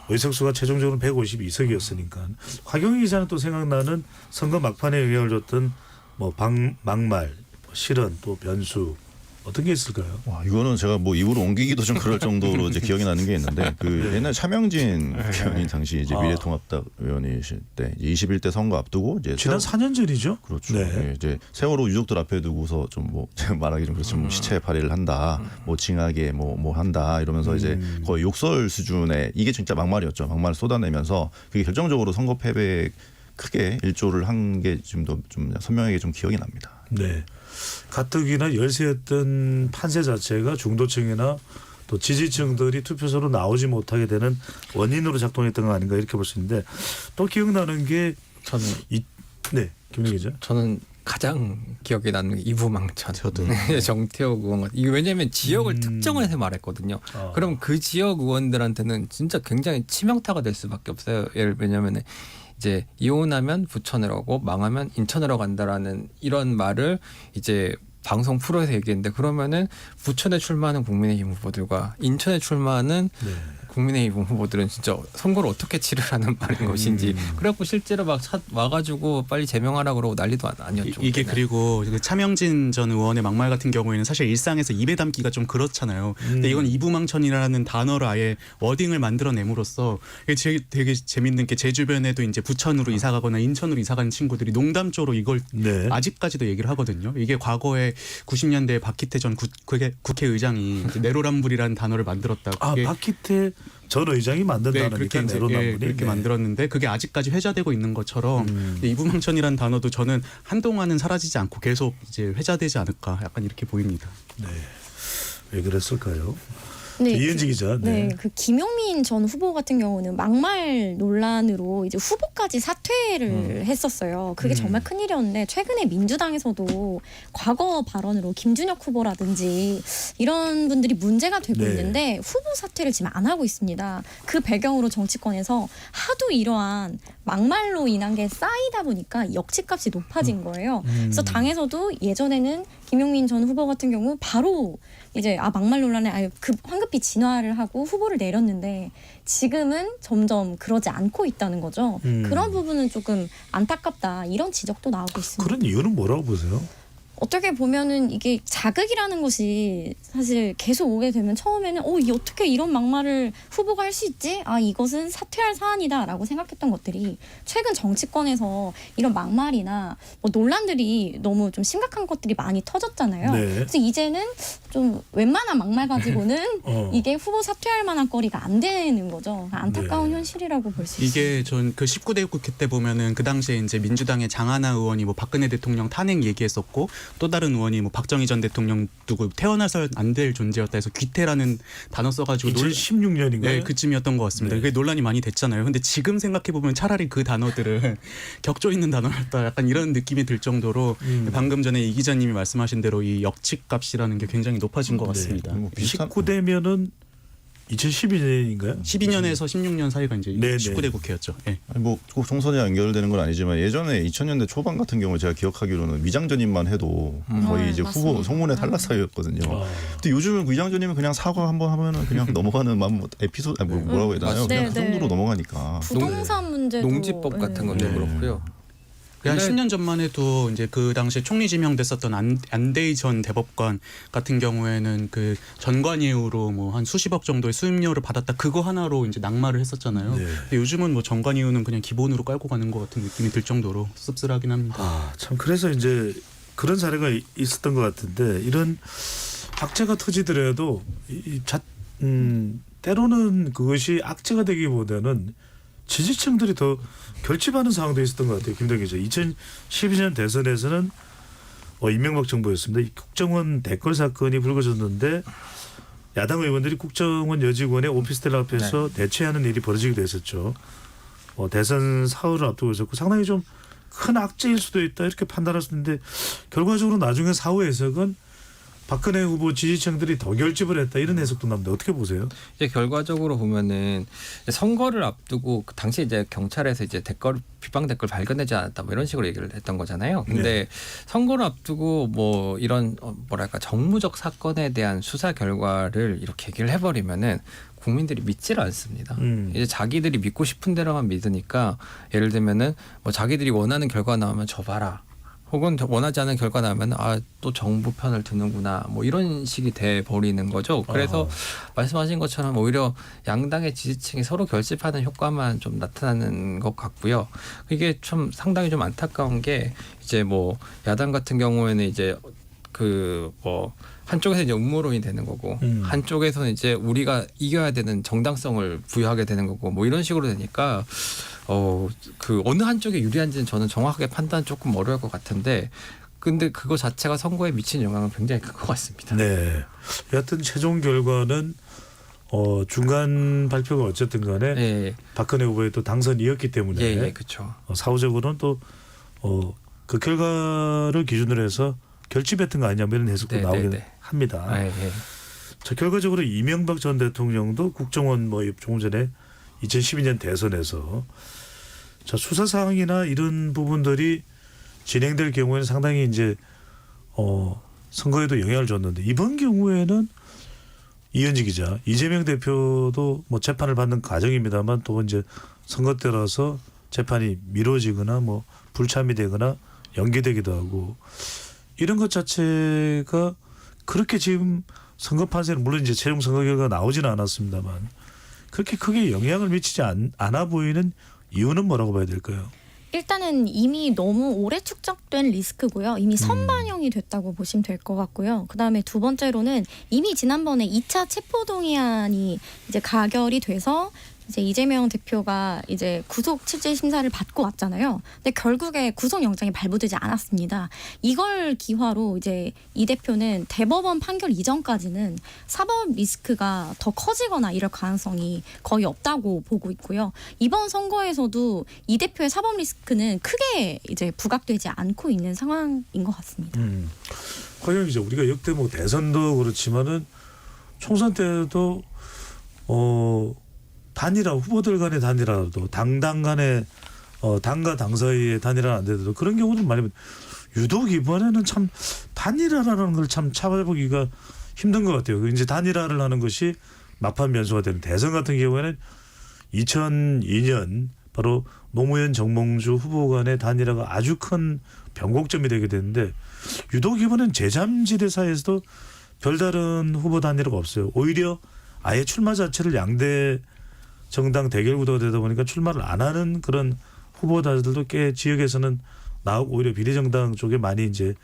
의석수가 최종적으로 152석이었으니까 화경희 기자는 또 생각나는 선거 막판에 영향을 줬던 뭐 막말, 실언 또 변수 어떤 게 있을까요? 와, 이거는 제가 뭐 입으로 옮기기도 좀 그럴 정도로 이제 기억이 나는 게 있는데 그 옛날 차명진 의원이 당시 이제 미래통합당 의원이실 때 21대 선거 앞두고 이제 지난 4년 전이죠? 그렇죠. 네. 네, 이제 세월호 유족들 앞에 두고서 좀 뭐 제가 말하기 좀 그렇지만 시체 발의를 한다, 뭐 징하게 뭐 한다 이러면서 이제 거의 욕설 수준의 이게 진짜 막말이었죠. 막말을 쏟아내면서 그게 결정적으로 선거 패배에 크게 일조를 한 게 지금도 좀 선명하게 좀 기억이 납니다. 네. 가뜩이나 열세였던 판세 자체가 중도층이나 또 지지층들이 투표소로 나오지 못하게 되는 원인으로 작동했던 거 아닌가 이렇게 볼 수 있는데 또 기억나는 게 저는 네, 김민희 기자. 저는 가장 기억에 남는 게 이부망천. 저도. 정태욱 의원. 이게 왜냐하면 지역을 특정을 해서 말했거든요. 그럼 그 지역 의원들한테는 진짜 굉장히 치명타가 될 수밖에 없어요. 왜냐하면 이제 이혼하면 부천으로 가고 망하면 인천으로 간다라는 이런 말을 이제 방송 프로에서 얘기했는데 그러면은 부천에 출마하는 국민의힘 후보들과 인천에 출마하는 국민의힘 후보들은 진짜 선거를 어떻게 치르라는 말인 것인지 그래갖고 실제로 막 와가지고 빨리 제명하라 그러고 난리도 아니었죠. 이게 그때는. 그리고 그 차명진 전 의원의 막말 같은 경우에는 사실 일상에서 입에 담기가 좀 그렇잖아요. 근데 이건 이부망천이라는 단어를 아예 워딩을 만들어냄으로써 이게 되게 재밌는 게 제 주변에도 이제 부천으로 이사 가거나 인천으로 이사 가는 친구들이 농담조로 이걸 네. 아직까지도 얘기를 하거든요. 이게 과거에 90년대 박희태 전 국회의장이 이제 내로남불이라는 단어를 만들었다고. 아, 그게 박희태 전 의장이 만든 네, 단어니까 그렇게 이제 내로남불이. 그렇게 네. 만들었는데 그게 아직까지 회자되고 있는 것처럼 이부망천이라는 단어도 저는 한동안은 사라지지 않고 계속 이제 회자되지 않을까 약간 이렇게 보입니다. 왜 그랬을까요? 네, 이은지 기자. 네, 그 김용민 전 후보 같은 경우는 막말 논란으로 이제 후보까지 사퇴를 했었어요. 그게 정말 큰일이었는데 최근에 민주당에서도 과거 발언으로 김준혁 후보라든지 이런 분들이 문제가 되고 네. 있는데 후보 사퇴를 지금 안 하고 있습니다. 그 배경으로 정치권에서 하도 이러한 막말로 인한 게 쌓이다 보니까 역치값이 높아진 거예요. 그래서 당에서도 예전에는 김용민 전 후보 같은 경우 바로 이제 막말 논란에 아예 황급히 진화를 하고 후보를 내렸는데 지금은 점점 그러지 않고 있다는 거죠. 그런 부분은 조금 안타깝다 이런 지적도 나오고 있습니다. 그런 이유는 뭐라고 보세요? 어떻게 보면은 이게 자극이라는 것이 사실 계속 오게 되면 처음에는 이 어떻게 이런 막말을 후보가 할 수 있지? 아 이것은 사퇴할 사안이다라고 생각했던 것들이 최근 정치권에서 이런 막말이나 뭐 논란들이 너무 좀 심각한 것들이 많이 터졌잖아요. 네. 그래서 이제는 좀 웬만한 막말 가지고는 이게 후보 사퇴할 만한 거리가 안 되는 거죠. 안타까운 네. 현실이라고 볼 수 있습니다. 이게 전 그 19대 국회 때 보면은 그 당시에 이제 민주당의 장하나 의원이 뭐 박근혜 대통령 탄핵 얘기했었고 또 다른 의원이 뭐 박정희 전 대통령 두고 태어나서 안 될 존재였다 해서 귀태라는 단어 써가지고 2016년인가요? 네, 그쯤이었던 것 같습니다. 네. 그게 논란이 많이 됐잖아요. 근데 지금 생각해 보면 차라리 그 단어들을 격조 있는 단어였다. 약간 이런 느낌이 들 정도로 방금 전에 이 기자님이 말씀하신 대로 이 역치값이라는 게 굉장히 높아진 것 같습니다. 뭐 비슷한 19대면은 2012년인가요? 12년에서 16년 사이가 이제 네네. 19대 국회였죠. 네. 뭐꼭 총선에 연결되는 건 아니지만 예전에 2000년대 초반 같은 경우 제가 기억하기로는 위장 전입만 해도 거의 이제 후보 맞습니다. 송문의 탈락 사유였거든요. 근데 요즘은 위장 전입은 그냥 사과 한번 하면은 그냥 넘어가는 에피소드 뭐라고 해야 되나요? 맞습니다. 그냥 그 네, 정도로 네. 넘어가니까. 부동산 문제도 농지법 같은 것도 네. 그렇고요. 한 근데- 10년 전만 해도 이제 그 당시에 총리 지명됐었던 안대희 전 대법관 같은 경우에는 그 전관예우로 뭐 한 수십억 정도의 수임료를 받았다 그거 하나로 이제 낙마를 했었잖아요. 네. 근데 요즘은 뭐 전관예우는 그냥 기본으로 깔고 가는 것 같은 느낌이 들 정도로 씁쓸하긴 합니다. 아, 참 그래서 이제 그런 사례가 있었던 것 같은데 이런 악재가 터지더라도 때로는 그것이 악재가 되기보다는 지지층들이 더 결집하는 상황도 있었던 것 같아요. 김덕기 기자. 2012년 대선에서는 이명박 정부였습니다. 이 국정원 댓글 사건이 불거졌는데 야당 의원들이 국정원 여직원의 오피스텔 앞에서 대체하는 일이 벌어지기도 했었죠. 대선 사흘을 앞두고 있었고 상당히 좀 큰 악재일 수도 있다 이렇게 판단할 수 있는데 결과적으로 나중에 사후 해석은 박근혜 후보 지지층들이 더 결집을 했다 이런 해석도 나옵니다. 어떻게 보세요? 이제 결과적으로 보면은 선거를 앞두고 그 당시 이제 경찰에서 이제 비방 댓글 발견되지 않았다 뭐 이런 식으로 얘기를 했던 거잖아요. 근데 네. 선거를 앞두고 뭐 이런 뭐랄까 정무적 사건에 대한 수사 결과를 이렇게 얘기를 해버리면은 국민들이 믿지를 않습니다. 이제 자기들이 믿고 싶은 대로만 믿으니까 예를 들면은 뭐 자기들이 원하는 결과 나오면 저 봐라. 혹은 원하지 않은 결과 나면 또 정부 편을 드는구나 뭐 이런 식이 돼 버리는 거죠. 그래서 말씀하신 것처럼 오히려 양당의 지지층이 서로 결집하는 효과만 좀 나타나는 것 같고요. 이게 좀 상당히 좀 안타까운 게 이제 뭐 야당 같은 경우에는 이제 한쪽에서 이제 음모론이 되는 거고 한쪽에서는 이제 우리가 이겨야 되는 정당성을 부여하게 되는 거고 뭐 이런 식으로 되니까 그 어느 한쪽에 유리한지는 저는 정확하게 판단 조금 어려울 것 같은데 근데 그거 자체가 선거에 미친 영향은 굉장히 큰 것 같습니다. 네. 여하튼 최종 결과는 중간 발표가 어쨌든 간에 예, 박근혜 후보의 또 당선이었기 때문에 예, 그렇죠. 사후적으로는 또 그 결과를 기준으로 해서 결집했던 거 아니냐 이런 해석도 네, 나오긴 네, 네. 합니다. 예, 예. 자, 결과적으로 이명박 전 대통령도 국정원 조금 전에 2012년 대선에서 자, 수사 사항이나 이런 부분들이 진행될 경우에는 상당히 이제 선거에도 영향을 줬는데 이번 경우에는 이현지 기자, 이재명 대표도 뭐 재판을 받는 과정입니다만 또 이제 선거 때라서 재판이 미뤄지거나 뭐 불참이 되거나 연기되기도 하고 이런 것 자체가 그렇게 지금 선거 판세는 물론 이제 최종 선거 결과가 나오지는 않았습니다만 그렇게 크게 영향을 미치지 않아 보이는 이유는 뭐라고 봐야 될까요? 일단은 이미 너무 오래 축적된 리스크고요. 이미 선반영이 됐다고 보시면 될 것 같고요. 그다음에 두 번째로는 이미 지난번에 2차 체포동의안이 이제 가결이 돼서 이제 이재명 대표가 이제 구속 취재 심사를 받고 왔잖아요. 근데 결국에 구속영장이 발부되지 않았습니다. 이걸 기화로 이제 이 대표는 대법원 판결 이전까지는 사법 리스크가 더 커지거나 이럴 가능성이 거의 없다고 보고 있고요. 이번 선거에서도 이 대표의 사법 리스크는 크게 이제 부각되지 않고 있는 상황인 것 같습니다. 과연 이제 우리가 역대 뭐 대선도 그렇지만은 총선 때도 단일화 후보들 간의 단일화도 당당 간의 당과 당 사이의 단일화는 안 되더라도 그런 경우는 많이 유독 이번에는 참 단일화라는 걸 참 찾아보기가 힘든 것 같아요. 이제 단일화를 하는 것이 막판 변수가 되는 대선 같은 경우에는 2002년 바로 노무현 정몽주 후보 간의 단일화가 아주 큰 변곡점이 되게 되는데 유독 이번엔 제3지대사에서도 별다른 후보 단일화가 없어요. 오히려 아예 출마 자체를 양대 정당 대결 구도가 되다 보니까 출마를 안 하는 그런 후보자들도 꽤 지역에서는 나오고 오히려 비례정당 쪽에 많이 이제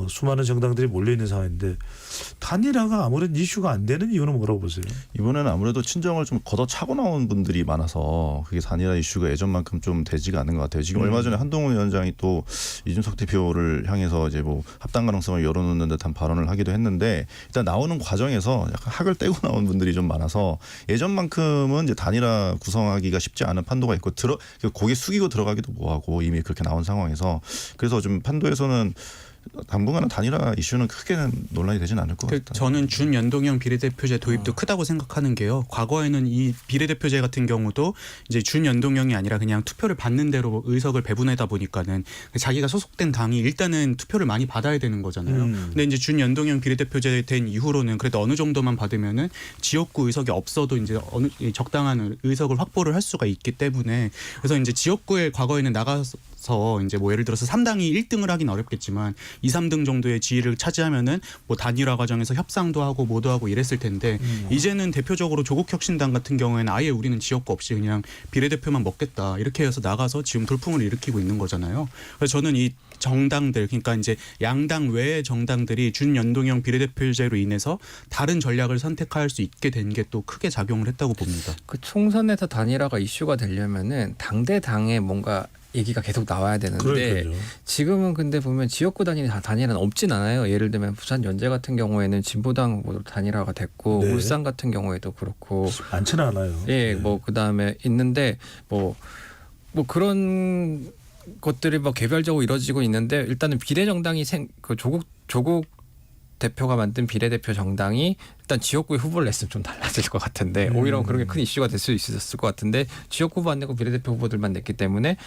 수많은 정당들이 몰려 있는 상황인데 단일화가 아무런 이슈가 안 되는 이유는 뭐라고 보세요? 이번에는 아무래도 친정을 좀 걷어차고 나온 분들이 많아서 그게 단일화 이슈가 예전만큼 좀 되지가 않는 것 같아요. 지금 얼마 전에 한동훈 위원장이 또 이준석 대표를 향해서 이제 뭐 합당 가능성을 열어놓는 듯한 발언을 하기도 했는데 일단 나오는 과정에서 약간 학을 떼고 나온 분들이 좀 많아서 예전만큼은 이제 단일화 구성하기가 쉽지 않은 판도가 있고 고개 숙이고 들어가기도 뭐하고 이미 그렇게 나온 상황에서 그래서 좀 판도에서는 당분간은 단일화 이슈는 크게는 논란이 되진 않을 것 같아요. 저는 준연동형 비례대표제 도입도 크다고 생각하는 게요. 과거에는 이 비례대표제 같은 경우도 이제 준연동형이 아니라 그냥 투표를 받는 대로 의석을 배분하다 보니까는 자기가 소속된 당이 일단은 투표를 많이 받아야 되는 거잖아요. 근데 이제 준연동형 비례대표제 된 이후로는 그래도 어느 정도만 받으면은 지역구 의석이 없어도 이제 어느 적당한 의석을 확보를 할 수가 있기 때문에 그래서 이제 지역구에 과거에는 나가서 이제 뭐 예를 들어서 3당이 1등을 하긴 어렵겠지만 2, 3등 정도의 지위를 차지하면은 뭐 단일화 과정에서 협상도 하고 뭐도 하고 이랬을 텐데 이제는 대표적으로 조국혁신당 같은 경우에는 아예 우리는 지역구 없이 그냥 비례대표만 먹겠다 이렇게 해서 나가서 지금 돌풍을 일으키고 있는 거잖아요. 그래서 저는 이 정당들 그러니까 이제 양당 외의 정당들이 준연동형 비례대표제로 인해서 다른 전략을 선택할 수 있게 된 게 또 크게 작용을 했다고 봅니다. 그 총선에서 단일화가 이슈가 되려면은 당대 뭔가 얘기가 계속 나와야 되는데 그러니까요. 지금은 근데 보면 지역구 단일화는 없진 않아요. 예를 들면 부산 연제 같은 경우에는 진보당 후보도 단일화가 됐고 네. 울산 같은 경우에도 그렇고 많지는 않아요. 예, 네. 뭐 그다음에 있는데 뭐 그런 것들이 뭐 개별적으로 이루어지고 있는데 일단은 비례정당이 조국 대표가 만든 비례대표 정당이 일단 지역구에 후보를 냈으면 좀 달라질 것 같은데 오히려 그런 게 큰 이슈가 될 수 있었을 것 같은데 지역구 후보 안 내고 비례대표 후보들만 냈기 때문에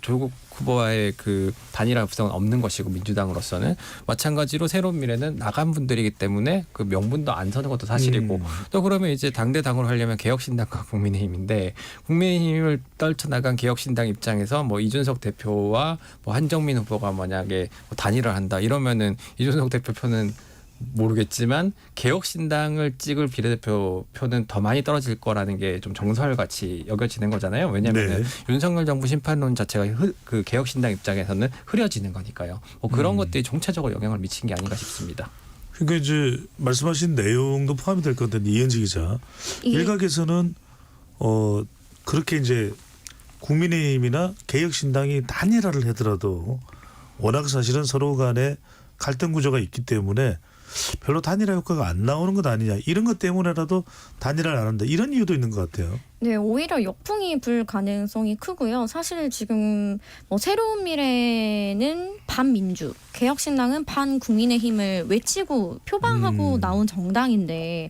조국 후보와의 그 단일화 구성은 없는 것이고 민주당으로서는 마찬가지로 새로운 미래는 나간 분들이기 때문에 그 명분도 안 서는 것도 사실이고 또 그러면 이제 당대당으로 하려면 개혁신당과 국민의힘인데 국민의힘을 떨쳐나간 개혁신당 입장에서 뭐 이준석 대표와 뭐 한정민 후보가 만약에 뭐 단일화를 한다 이러면은 이준석 대표 표는 모르겠지만 개혁신당을 찍을 비례대표 표는 더 많이 떨어질 거라는 게 좀 정설같이 여겨지는 거잖아요. 왜냐하면 네. 윤석열 정부 심판론 자체가 그 개혁신당 입장에서는 흐려지는 거니까요. 뭐 그런 것들이 총체적으로 영향을 미친 게 아닌가 싶습니다. 그러니까 이제 말씀하신 내용도 포함이 될 것 같은데 이현지 기자 일각에서는 그렇게 이제 국민의힘이나 개혁신당이 단일화를 하더라도 워낙 사실은 서로 간에 갈등 구조가 있기 때문에 별로 단일화 효과가 안 나오는 것 아니냐 이런 것 때문에라도 단일화를 안 한다 이런 이유도 있는 것 같아요. 네, 오히려 역풍이 불 가능성이 크고요. 사실 지금 뭐 새로운 미래는 반민주, 개혁신당은 반국민의힘을 외치고 표방하고 나온 정당인데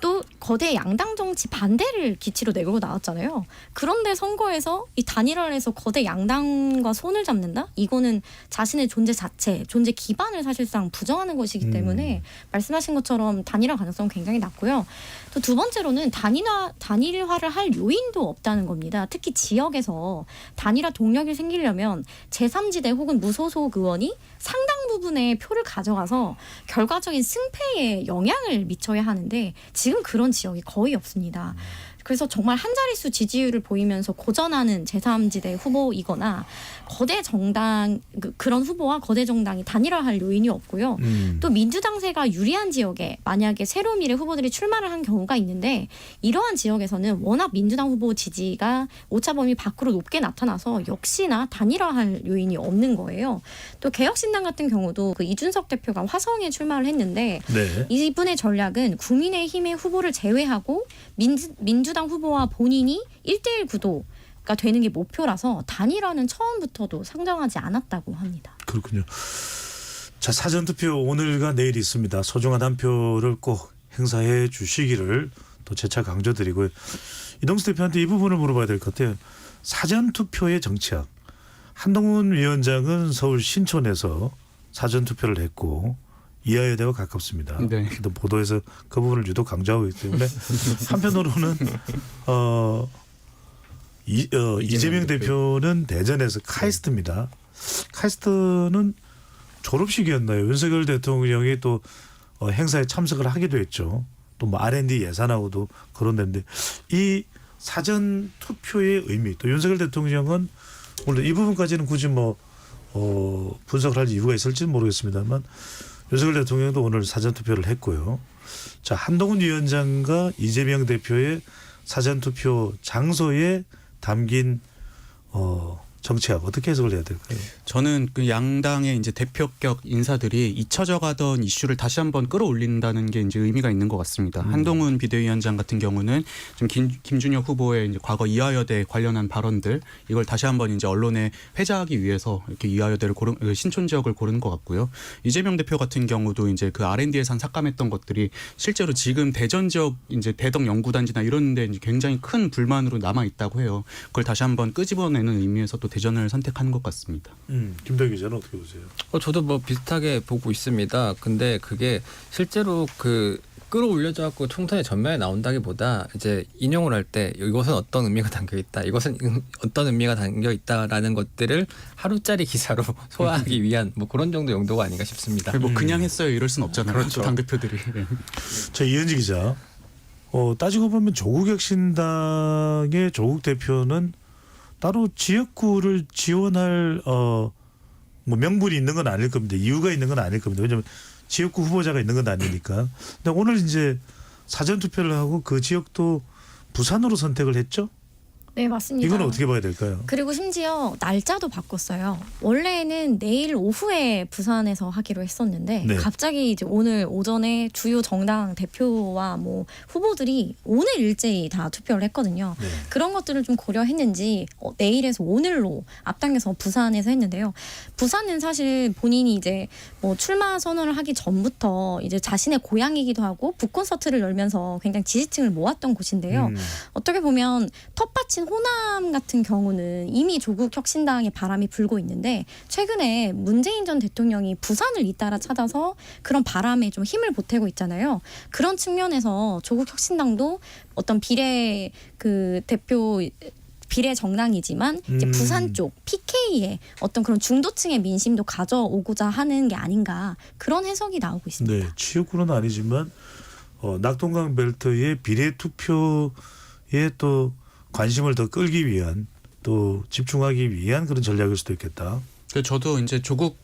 또 거대 양당 정치 반대를 기치로 내걸고 나왔잖아요. 그런데 선거에서 이 단일화를 해서 거대 양당과 손을 잡는다? 이거는 자신의 존재 자체, 존재 기반을 사실상 부정하는 것이기 때문에 말씀하신 것처럼 단일화 가능성은 굉장히 낮고요. 또 두 번째로는 단일화를 할 요인도 없다는 겁니다. 특히 지역에서 단일화 동력이 생기려면 제3지대 혹은 무소속 의원이 상당 부분의 표를 가져가서 결과적인 승패에 영향을 미쳐야 하는데 지금 그런 지역이 거의 없습니다. 그래서 정말 한 자릿수 지지율을 보이면서 고전하는 제3지대 후보이거나 거대 정당 그런 후보와 거대 정당이 단일화할 요인이 없고요. 또 민주당세가 유리한 지역에 만약에 새로운 미래 후보들이 출마를 한 경우가 있는데 이러한 지역에서는 워낙 민주당 후보 지지가 오차범위 밖으로 높게 나타나서 역시나 단일화할 요인이 없는 거예요. 또 개혁신당 같은 경우도 그 이준석 대표가 화성에 출마를 했는데 네. 이분의 전략은 국민의힘의 후보를 제외하고 민주당 후보와 본인이 1대1 구도가 되는 게 목표라서 단일화는 처음부터도 상정하지 않았다고 합니다. 그렇군요. 자, 사전투표 오늘과 내일 있습니다. 소중한 한 표를 꼭 행사해 주시기를 또 재차 강조드리고요. 이동수 대표한테 이 부분을 물어봐야 될 것 같아요. 사전투표의 정치학. 한동훈 위원장은 서울 신촌에서 사전투표를 했고 이하여대와 가깝습니다. 네. 또 보도에서 그 부분을 유독 강조하고 있기 때문에 한편으로는 이재명 대표는 대전에서 카이스트입니다. 카이스트는 졸업식이었나요? 윤석열 대통령이 또 행사에 참석을 하기도 했죠. 또 뭐 R&D 예산하고도 거론됐는데 이 사전 투표의 의미 또 윤석열 대통령은 물론 이 부분까지는 굳이 분석을 할 이유가 있을지는 모르겠습니다만 윤석열 대통령도 오늘 사전 투표를 했고요. 자, 한동훈 위원장과 이재명 대표의 사전 투표 장소에 담긴 정치학 어떻게 해석을 해야 될까요? 저는 그 양당의 이제 대표격 인사들이 잊혀져가던 이슈를 다시 한번 끌어올린다는 게 이제 의미가 있는 것 같습니다. 한동훈 비대위원장 같은 경우는 좀 김준혁 후보의 이제 과거 이하여대 관련한 발언들 이걸 다시 한번 이제 언론에 회자하기 위해서 이렇게 이하여대를 신촌 지역을 고르는 것 같고요. 이재명 대표 같은 경우도 이제 그 R&D 예산 삭감했던 것들이 실제로 지금 대전 지역 이제 대덕 연구단지나 이런데 이제 굉장히 큰 불만으로 남아 있다고 해요. 그걸 다시 한번 끄집어내는 의미에서 또 대전을 선택한 것 같습니다. 김덕기 기자는 어떻게 보세요? 저도 뭐 비슷하게 보고 있습니다. 근데 그게 실제로 그 끌어올려져 갖고 총선의 전면에 나온다기보다 이제 인용을 할 때 이것은 어떤 의미가 담겨 있다, 이것은 어떤 의미가 담겨 있다라는 것들을 하루짜리 기사로 소화하기 위한 뭐 그런 정도 용도가 아닌가 싶습니다. 뭐 그냥 했어요 이럴 순 없잖아요. 그렇죠. 당 대표들이. 자, 이현지 기자. 따지고 보면 조국혁신당의 조국 대표는 따로 지역구를 지원할 뭐 명분이 있는 건 아닐 겁니다. 이유가 있는 건 아닐 겁니다. 왜냐하면 지역구 후보자가 있는 건 아니니까. 근데 오늘 이제 사전 투표를 하고 그 지역도 부산으로 선택을 했죠? 네, 맞습니다. 이건 어떻게 봐야 될까요? 그리고 심지어 날짜도 바꿨어요. 원래는 내일 오후에 부산에서 하기로 했었는데 네. 갑자기 이제 오늘 오전에 주요 정당 대표와 뭐 후보들이 오늘 일제히 다 투표를 했거든요. 네. 그런 것들을 좀 고려했는지 내일에서 오늘로 앞당겨서 부산에서 했는데요. 부산은 사실 본인이 이제 뭐 출마 선언을 하기 전부터 이제 자신의 고향이기도 하고 북콘서트를 열면서 굉장히 지지층을 모았던 곳인데요. 어떻게 보면 텃밭인 호남 같은 경우는 이미 조국 혁신당의 바람이 불고 있는데 최근에 문재인 전 대통령이 부산을 잇따라 찾아서 그런 바람에 좀 힘을 보태고 있잖아요. 그런 측면에서 조국 혁신당도 어떤 비례 정당이지만 이제 부산 쪽 PK의 어떤 그런 중도층의 민심도 가져오고자 하는 게 아닌가 그런 해석이 나오고 있습니다. 네, 지역구는 아니지만 낙동강 벨트의 비례 투표에 또 관심을 더 끌기 위한 또 집중하기 위한 그런 전략일 수도 있겠다. 저도 이제 조국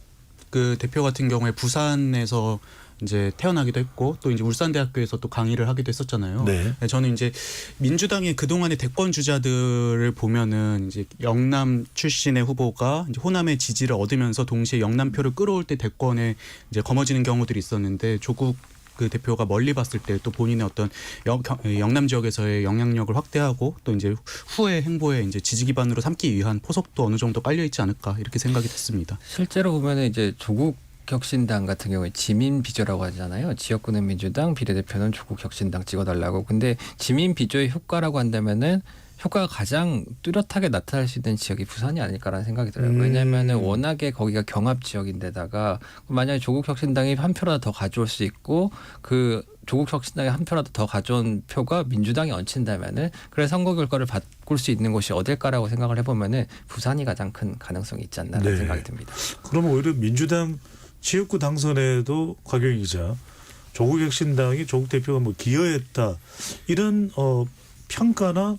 그 대표 같은 경우에 부산에서 이제 태어나기도 했고 또 이제 울산대학교에서 또 강의를 하기도 했었잖아요. 네. 저는 이제 민주당의 그동안의 대권 주자들을 보면은 이제 영남 출신의 후보가 이제 호남의 지지를 얻으면서 동시에 영남표를 끌어올 때 대권에 이제 거머쥐는 경우들이 있었는데 조국 그 대표가 멀리 봤을 때 또 본인의 어떤 영남 지역에서의 영향력을 확대하고 또 이제 후의 행보에 이제 지지 기반으로 삼기 위한 포석도 어느 정도 깔려 있지 않을까 이렇게 생각이 됐습니다. 실제로 보면은 이제 조국 혁신당 같은 경우에 지민 비조라고 하잖아요. 지역구는 민주당, 비례대표는 조국 혁신당 찍어달라고. 근데 지민 비조의 효과라고 한다면은 효과가 가장 뚜렷하게 나타날 수 있는 지역이 부산이 아닐까라는 생각이 들어요. 왜냐하면은 워낙에 거기가 경합 지역인데다가 만약에 조국 혁신당이 한 표라도 더 가져올 수 있고 그 조국 혁신당이 한 표라도 더 가져온 표가 민주당에 얹힌다면은 그래 선거 결과를 바꿀 수 있는 곳이 어딜까라고 생각을 해보면은 부산이 가장 큰 가능성이 있지 않나라는 네. 생각이 듭니다. 그러면 오히려 민주당 지역구 당선에도 곽영희 기자, 조국 혁신당이 조국 대표가 뭐 기여했다 이런 평가나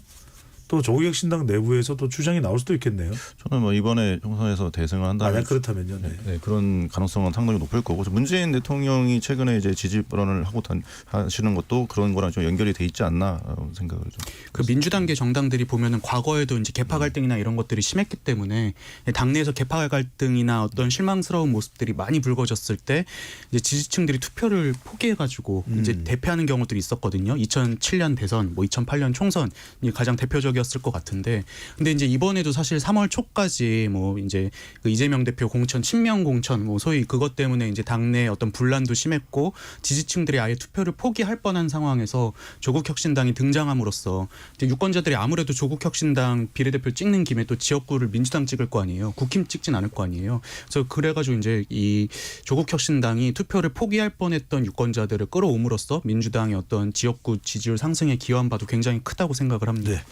또 조국 혁신당 내부에서 또 주장이 나올 수도 있겠네요. 저는 뭐 이번에 총선에서 대승을 한다면 만약 그렇다면요. 네. 네, 그런 가능성은 상당히 높을 거고 문재인 대통령이 최근에 이제 지지 발언을 하고 하시는 것도 그런 거랑 좀 연결이 돼 있지 않나 생각을 좀. 그 민주당계 정당들이 보면은 과거에도 이제 개파 갈등이나 이런 것들이 심했기 때문에 당내에서 개파 갈등이나 어떤 실망스러운 모습들이 많이 불거졌을 때 이제 지지층들이 투표를 포기해가지고 이제 대패하는 경우들이 있었거든요. 2007년 대선, 뭐 2008년 총선이 가장 대표적이었을 것 같은데, 근데 이제 이번에도 사실 3월 초까지 뭐 이제 그 이재명 대표 공천, 친명 공천, 뭐 소위 그것 때문에 이제 당내 어떤 분란도 심했고 지지층들이 아예 투표를 포기할 뻔한 상황에서 조국 혁신당이 등장함으로써 이제 유권자들이 아무래도 조국 혁신당 비례대표 찍는 김에 또 지역구를 민주당 찍을 거 아니에요. 국힘 찍진 않을 거 아니에요. 그래서 그래가지고 이제 이 조국 혁신당이 투표를 포기할 뻔했던 유권자들을 끌어옴으로써 민주당의 어떤 지역구 지지율 상승에 기여한 바도 굉장히 크다고 생각을 합니다. 네.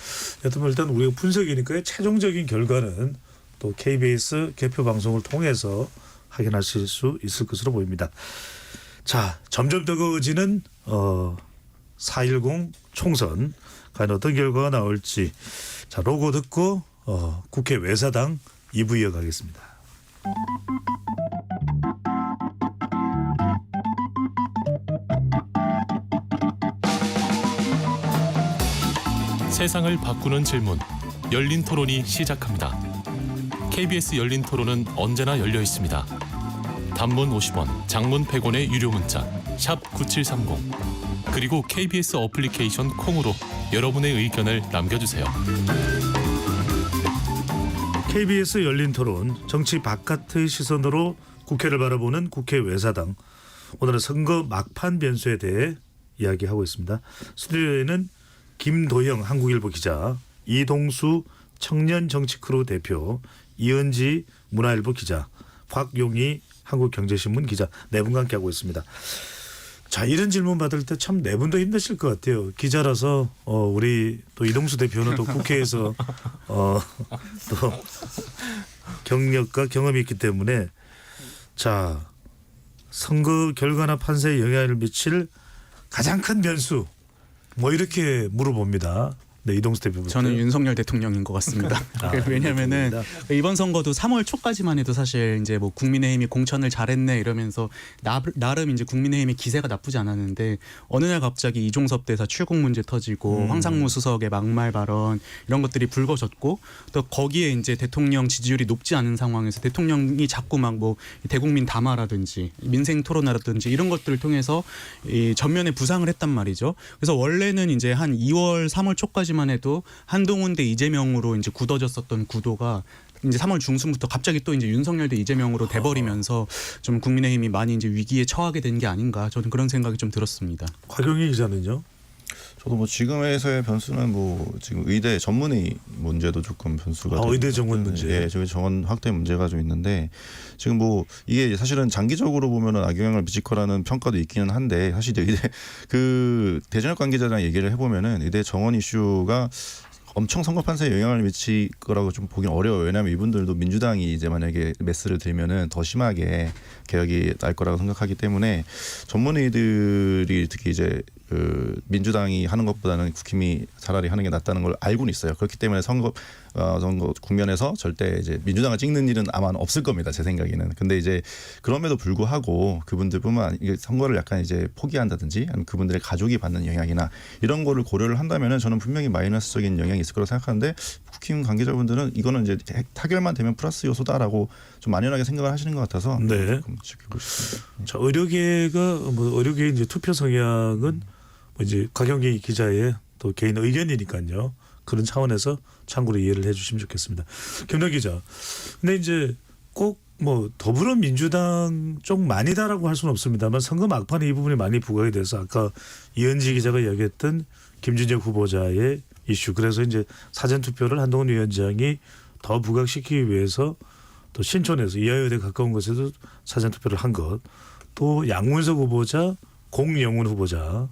여튼 뭐 일단 우리가 분석이니까 최종적인 결과는 또 KBS 개표 방송을 통해서 확인하실 수 있을 것으로 보입니다. 자, 점점 뜨거워지는 4.10 총선 과연 어떤 결과가 나올지 자 로고 듣고 국회 외사당 2부 이어가겠습니다. 세상을 바꾸는 질문 열린 토론이 시작합니다. KBS 열린 토론은 언제나 열려 있습니다. 단문 50원, 장문 100원의 유료 문자 샵 9730 그리고 KBS 어플리케이션 콩으로 여러분의 의견을 남겨주세요. KBS 열린 토론 정치 바깥의 시선으로 국회를 바라보는 국회 외사당. 오늘은 선거 막판 변수에 대해 이야기하고 있습니다. 스튜디오에는 김도영 한국일보 기자, 이동수 청년정치크루 대표, 이은지 문화일보 기자, 곽용희 한국경제신문 기자 네 분과 함께하고 있습니다. 자, 이런 질문 받을 때 참 네 분도 힘드실 것 같아요. 기자라서 우리 또 이동수 대표는 또 국회에서 또 경력과 경험이 있기 때문에 자 선거 결과나 판세에 영향을 미칠 가장 큰 변수 뭐 이렇게 물어봅니다. 네, 이동수 대표부터. 저는 윤석열 대통령인 것 같습니다. 왜냐하면은 이번 선거도 3월 초까지만 해도 사실 이제 뭐 국민의힘이 공천을 잘했네 이러면서 나름 이제 국민의힘의 기세가 나쁘지 않았는데 어느 날 갑자기 이종섭 대사 출국 문제 터지고 황상무 수석의 막말 발언 이런 것들이 불거졌고 또 거기에 이제 대통령 지지율이 높지 않은 상황에서 대통령이 자꾸 막 뭐 대국민 담화라든지 민생 토론회라든지 이런 것들을 통해서 이 전면에 부상을 했단 말이죠. 그래서 원래는 이제 한 2월 3월 초까지 만 해도 한동훈 대 이재명으로 이제 굳어졌었던 구도가 이제 3월 중순부터 갑자기 또 이제 윤석열 대 이재명으로 돼버리면서 좀 국민의힘이 많이 이제 위기에 처하게 된 게 아닌가 저는 그런 생각이 좀 들었습니다. 곽용희 기자는요? 저도 뭐 지금에서의 변수는 뭐 지금 의대 전문의 문제도 조금 변수가 의대 정원 문제. 예, 저기 정원 확대 문제가 좀 있는데 지금 뭐 이게 사실은 장기적으로 보면은 악영향을 미칠 거라는 평가도 있기는 한데 사실 이제 의대 그 대전역 관계자랑 얘기를 해보면은 의대 정원 이슈가 엄청 선거 판세에 영향을 미칠 거라고 좀 보긴 어려워요. 왜냐하면 이분들도 민주당이 이제 만약에 메스를 들면은 더 심하게 개혁이 날 거라고 생각하기 때문에 전문의들이 특히 이제 그 민주당이 하는 것보다는 국힘이 차라리 하는 게 낫다는 걸 알고는 있어요. 그렇기 때문에 선거 국면에서 절대 이제 민주당을 찍는 일은 아마 없을 겁니다. 제 생각에는. 근데 이제 그럼에도 불구하고 그분들뿐만 아니라 선거를 약간 이제 포기한다든지 아니면 그분들의 가족이 받는 영향이나 이런 거를 고려를 한다면은 저는 분명히 마이너스적인 영향이 있을 거라고 생각하는데 국힘 관계자분들은 이거는 이제 타결만 되면 플러스 요소다라고 좀 만연하게 생각을 하시는 것 같아서 네. 지켜보고 싶습니다. 자, 의료계가 뭐 의료계 이제 투표 성향은 뭐 이제 곽용희 기자의 또 개인 의견이니까요. 그런 차원에서 참고로 이해를 해주시면 좋겠습니다. 김덕 기자, 근데 이제 꼭 뭐 더불어민주당 쪽 많이다라고 할 수는 없습니다만 선거 막판에 이 부분이 많이 부각이 돼서 아까 이현지 기자가 이야기했던 김준혁 후보자의 이슈 그래서 이제 사전 투표를 한동훈 위원장이 더 부각시키기 위해서 또 신촌에서 이하여대 가까운 곳에도 사전 투표를 한 것, 또 양문석 후보자, 공영훈 후보자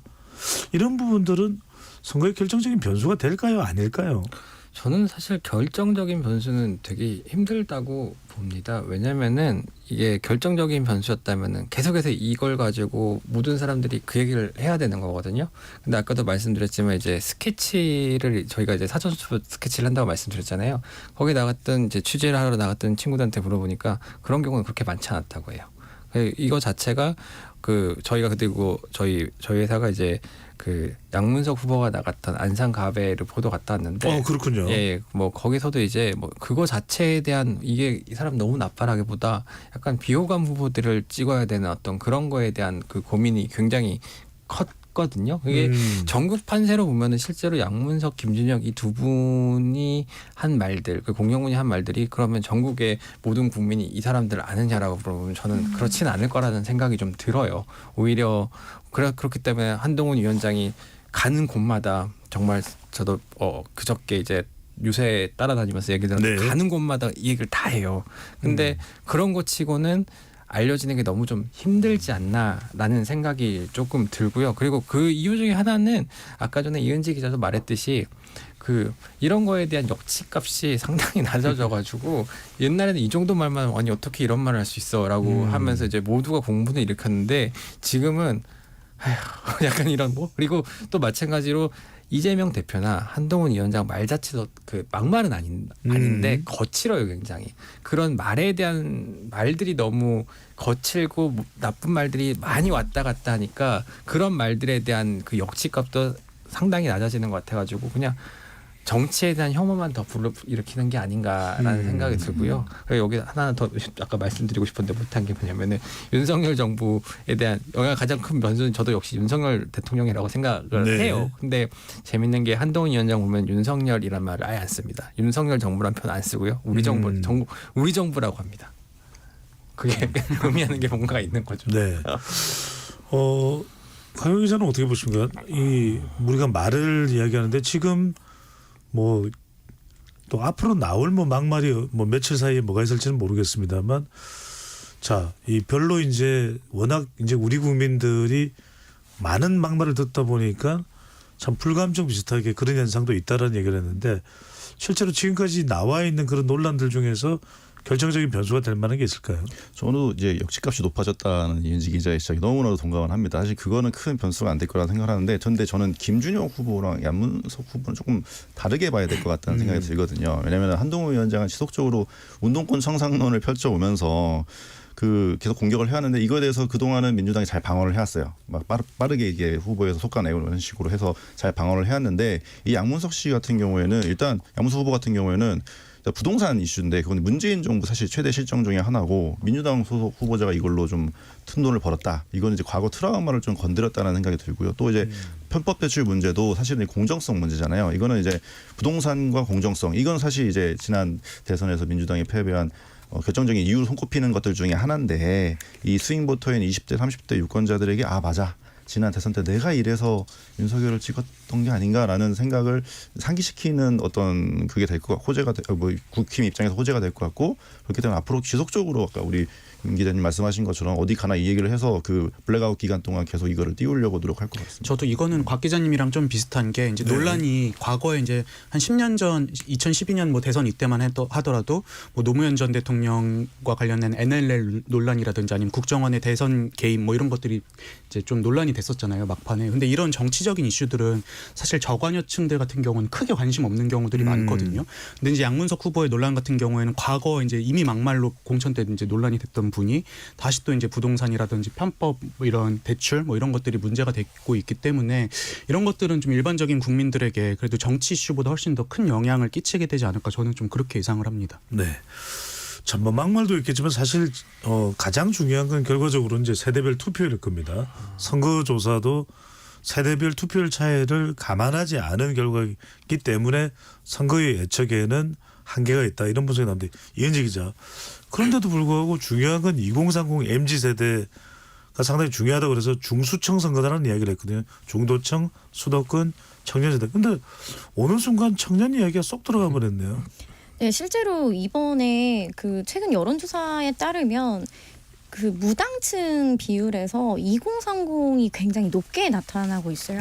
이런 부분들은 선거의 결정적인 변수가 될까요, 아닐까요? 저는 사실 결정적인 변수는 되게 힘들다고 봅니다. 왜냐면은 이게 결정적인 변수였다면은 계속해서 이걸 가지고 모든 사람들이 그 얘기를 해야 되는 거거든요. 근데 아까도 말씀드렸지만 이제 스케치를 저희가 이제 사전투표 스케치를 한다고 말씀드렸잖아요. 거기 나갔던 이제 취재를 하러 나갔던 친구들한테 물어보니까 그런 경우는 그렇게 많지 않았다고 해요. 이거 자체가 그 저희가 그리고 저희 회사가 이제 그 양문석 후보가 나갔던 안산갑에를 보도 갔다 왔는데, 그렇군요. 예, 뭐 거기서도 이제 뭐 그거 자체에 대한 이게 이 사람 너무 나빠라기보다 약간 비호감 후보들을 찍어야 되는 어떤 그런 거에 대한 그 고민이 굉장히 컸거든요. 그게 전국 판세로 보면은 실제로 양문석, 김준혁 이 두 분이 한 말들, 그 공영훈이 한 말들이 그러면 전국의 모든 국민이 이 사람들을 아느냐라고 물어보면 저는 그렇지는 않을 거라는 생각이 좀 들어요. 오히려 그렇기 때문에 한동훈 위원장이 가는 곳마다 정말 저도 그저께 이제 유세에 따라다니면서 얘기 들었는데 네. 가는 곳마다 이 얘기를 다 해요. 근데 그런 거 치고는 알려지는 게 너무 좀 힘들지 않나라는 생각이 조금 들고요. 그리고 그 이유 중에 하나는 아까 전에 이은지 기자도 말했듯이 그 이런 거에 대한 역치값이 상당히 낮아져가지고 옛날에는 이 정도 말만 아니 어떻게 이런 말을 할 수 있어라고 하면서 이제 모두가 공분을 일으켰는데 지금은 아휴, 약간 이런 뭐 그리고 또 마찬가지로 이재명 대표나 한동훈 위원장 말 자체도 그 막말은 아닌데 거칠어요 굉장히. 그런 말에 대한 말들이 너무 거칠고 나쁜 말들이 많이 왔다 갔다 하니까 그런 말들에 대한 그 역치값도 상당히 낮아지는 것 같아가지고 그냥 정치에 대한 혐오만 더 불러일으키는 게 아닌가라는 생각이 들고요. 그리고 여기 하나 더 아까 말씀드리고 싶었는데 못한 게 뭐냐면은 윤석열 정부에 대한 영향 가장 큰 변수는 저도 역시 윤석열 대통령이라고 생각을 네. 해요. 근데 재밌는 게 한동훈 위원장 보면 윤석열이란 말을 아예 안 씁니다. 윤석열 정부란 표현 안 쓰고요. 우리 정부라고 합니다. 그게 의미하는 게 뭔가 있는 거죠. 네. 강영 기자는 어떻게 보십니까? 이 우리가 말을 이야기하는데 지금 뭐 또 앞으로 나올 뭐 막말이 뭐 며칠 사이에 뭐가 있을지는 모르겠습니다만 자, 이 별로 이제 워낙 이제 우리 국민들이 많은 막말을 듣다 보니까 참 불감정 비슷하게 그런 현상도 있다라는 얘기를 했는데 실제로 지금까지 나와 있는 그런 논란들 중에서 결정적인 변수가 될 만한 게 있을까요? 저는 이제 역치값이 높아졌다는 이은지 기자의 지적이 너무나도 동감을 합니다. 사실 그거는 큰 변수가 안 될 거라 생각을 하는데 근데 저는 김준혁 후보랑 양문석 후보는 조금 다르게 봐야 될 것 같다는 생각이 들거든요. 왜냐하면 한동훈 위원장은 지속적으로 운동권 청산론을 펼쳐오면서 그 계속 공격을 해왔는데 이거에 대해서 그동안은 민주당이 잘 방어를 해왔어요. 막 빠르게 이게 후보에서 솎아내고 이런 식으로 해서 잘 방어를 해왔는데 이 양문석 씨 같은 경우에는 일단 양문석 후보 같은 경우에는 부동산 이슈인데 그건 문재인 정부 사실 최대 실정 중에 하나고 민주당 소속 후보자가 이걸로 좀 큰 돈을 벌었다. 이건 이제 과거 트라우마를 좀 건드렸다는 생각이 들고요. 또 이제 편법 대출 문제도 사실은 공정성 문제잖아요. 이거는 이제 부동산과 공정성 이건 사실 이제 지난 대선에서 민주당이 패배한 결정적인 이유로 손꼽히는 것들 중에 하나인데 이 스윙 보터인 20대 30대 유권자들에게 아 맞아. 지난 대선 때 내가 이래서 윤석열을 찍었던 게 아닌가라는 생각을 상기시키는 어떤 그게 될 것 같고 호재가 뭐 국힘 입장에서 호재가 될 것 같고 그렇기 때문에 앞으로 지속적으로 아까 우리 윤 기자님 말씀하신 것처럼 어디 가나 이 얘기를 해서 그 블랙아웃 기간 동안 계속 이거를 띄우려고 노력할 것 같습니다. 저도 이거는 곽 기자님이랑 좀 비슷한 게 이제 논란이 과거에 이제 한 10년 전 2012년 뭐 대선 이때만 하더라도 뭐 노무현 전 대통령과 관련된 NLL 논란이라든지 아니면 국정원의 대선 개입 뭐 이런 것들이 이제 좀 논란이 됐었잖아요 막판에. 근데 이런 정치적인 이슈들은 사실 저관여층들 같은 경우는 크게 관심 없는 경우들이 많거든요. 근데 이제 양문석 후보의 논란 같은 경우에는 과거 이제 이미 막말로 공천 때 이제 논란이 됐던 분이 다시 또 이제 부동산이라든지 편법 뭐 이런 대출 뭐 이런 것들이 문제가 되고 있기 때문에 이런 것들은 좀 일반적인 국민들에게 그래도 정치 이슈보다 훨씬 더 큰 영향을 끼치게 되지 않을까 저는 좀 그렇게 예상을 합니다. 네. 참 뭐 막말도 있겠지만 사실 가장 중요한 건 결과적으로 이제 세대별 투표일 겁니다. 선거조사도 세대별 투표율 차이를 감안하지 않은 결과이기 때문에 선거의 예측에는 한계가 있다 이런 분석이 나오는데 이현재 기자 그런데도 불구하고 중요한 건 2030 MZ 세대가 상당히 중요하다고 그래서 중수청 선거다라는 이야기를 했거든요. 중도청, 수도권, 청년세대. 근데 어느 순간 청년 이야기가 쏙 들어가 버렸네요. 네, 실제로 이번에 그 최근 여론조사에 따르면 그 무당층 비율에서 2030이 굉장히 높게 나타나고 있어요.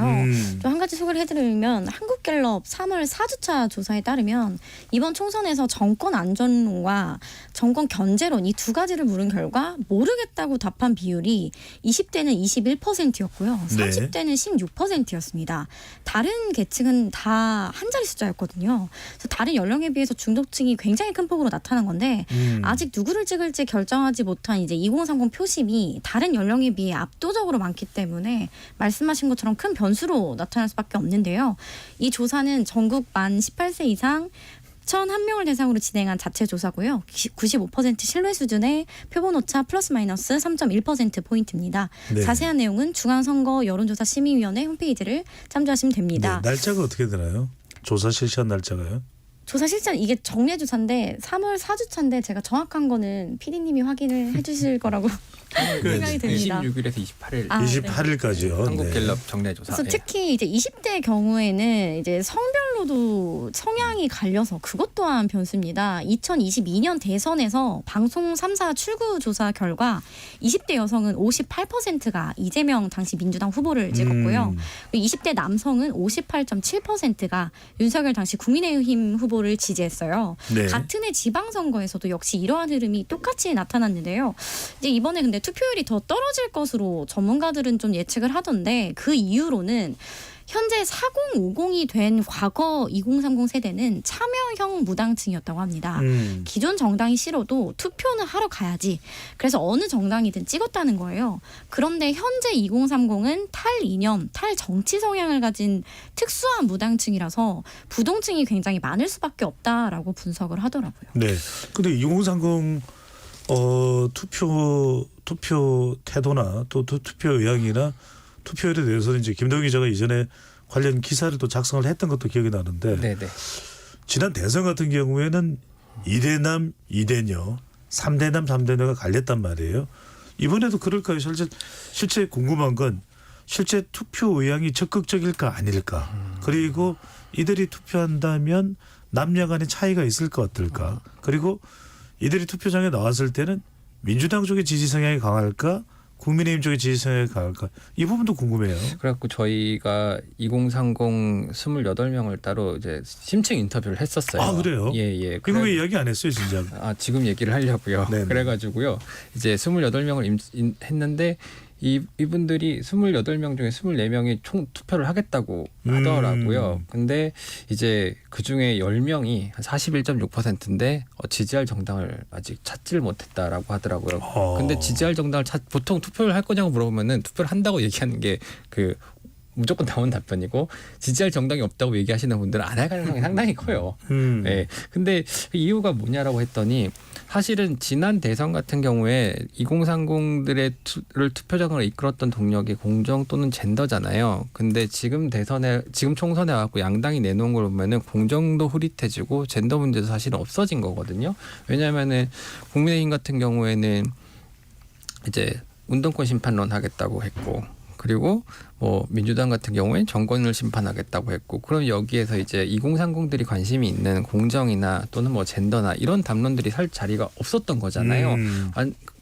또 한 가지 소개를 해드리면 한국갤럽 3월 4주차 조사에 따르면 이번 총선에서 정권 안전론과 정권 견제론 이 두 가지를 물은 결과 모르겠다고 답한 비율이 20대는 21%였고요. 30대는 16%였습니다. 다른 계층은 다 한 자리 숫자였거든요. 그래서 다른 연령에 비해서 중도층이 굉장히 큰 폭으로 나타난 건데 아직 누구를 찍을지 결정하지 못한 이제 2030 표심이 다른 연령에 비해 압도적으로 많기 때문에 말씀하신 것처럼 큰 변수로 나타날 수밖에 없는데요. 이 조사는 전국 만 18세 이상 1,001명을 대상으로 진행한 자체 조사고요. 95% 신뢰 수준의 표본 오차 플러스 마이너스 3.1%포인트입니다. 네. 자세한 내용은 중앙선거 여론조사 심의위원회 홈페이지를 참조하시면 됩니다. 네, 날짜가 어떻게 되나요? 조사 실시한 날짜가요? 조사 실전 이게 정례 조사인데 3월 4주차인데 제가 정확한 거는 PD님이 확인을 해주실 거라고 생각이 됩니다. 26일에서 28일 아, 28일까지요. 한국갤럽 정례조사. 그래서 특히 이제 20대 경우에는 이제 성별로도 성향이 갈려서 그것 또한 변수입니다. 2022년 대선에서 방송 3사 출구 조사 결과 20대 여성은 58%가 이재명 당시 민주당 후보를 찍었고요. 20대 남성은 58.7%가 윤석열 당시 국민의힘 후보를 지지했어요. 네. 같은 해 지방선거에서도 역시 이러한 흐름이 똑같이 나타났는데요. 이제 이번에 근데 투표율이 더 떨어질 것으로 전문가들은 좀 예측을 하던데 그 이유로는 현재 4050이 된 과거 2030 세대는 참여형 무당층이었다고 합니다. 기존 정당이 싫어도 투표는 하러 가야지. 그래서 어느 정당이든 찍었다는 거예요. 그런데 현재 2030은 탈이념, 탈정치 성향을 가진 특수한 무당층이라서 부동층이 굉장히 많을 수밖에 없다라고 분석을 하더라고요. 네. 근데 2030 투표 태도나 또 투표 의향이나 투표율에 대해서는 이제 김동희 기자가 이전에 관련 기사를 또 작성을 했던 것도 기억이 나는데 네네. 지난 대선 같은 경우에는 2대남 2대녀 3대남 3대녀가 갈렸단 말이에요. 이번에도 그럴까요? 실제 궁금한 건 실제 투표 의향이 적극적일까 아닐까. 그리고 이들이 투표한다면 남녀 간의 차이가 있을까 어떨까. 그리고 이들이 투표장에 나왔을 때는 민주당 쪽의 지지 성향이 강할까 국민의힘 쪽의 지지 성향이 강할까 이 부분도 궁금해요. 그래갖고 저희가 2030 28명을 따로 이제 심층 인터뷰를 했었어요. 아 그래요? 예. 이거 왜 이야기 안 했어요 진짜? 아 지금 얘기를 하려고요. 네네. 그래가지고요 이제 28명을 했는데 이분들이 28명 중에 24명이 총 투표를 하겠다고 하더라고요. 근데 이제 그 중에 10명이 한 41.6%인데 지지할 정당을 아직 찾지를 못했다라고 하더라고요. 근데 지지할 정당을 보통 투표를 할 거냐고 물어보면은 투표를 한다고 얘기하는 게 그 무조건 나온 답변이고 지지할 정당이 없다고 얘기하시는 분들은 안 할 가능성이 상당히 커요. 네. 근데 그 이유가 뭐냐라고 했더니 사실은 지난 대선 같은 경우에 2030들의 투표장을 이끌었던 동력이 공정 또는 젠더잖아요. 근데 지금 총선에 와서 양당이 내놓은 걸 보면은 공정도 흐릿해지고 젠더 문제도 사실은 없어진 거거든요. 왜냐하면은 국민의힘 같은 경우에는 이제 운동권 심판론 하겠다고 했고. 그리고 뭐 민주당 같은 경우에 정권을 심판하겠다고 했고 그럼 여기에서 이제 2030들이 관심이 있는 공정이나 또는 뭐 젠더나 이런 담론들이 살 자리가 없었던 거잖아요.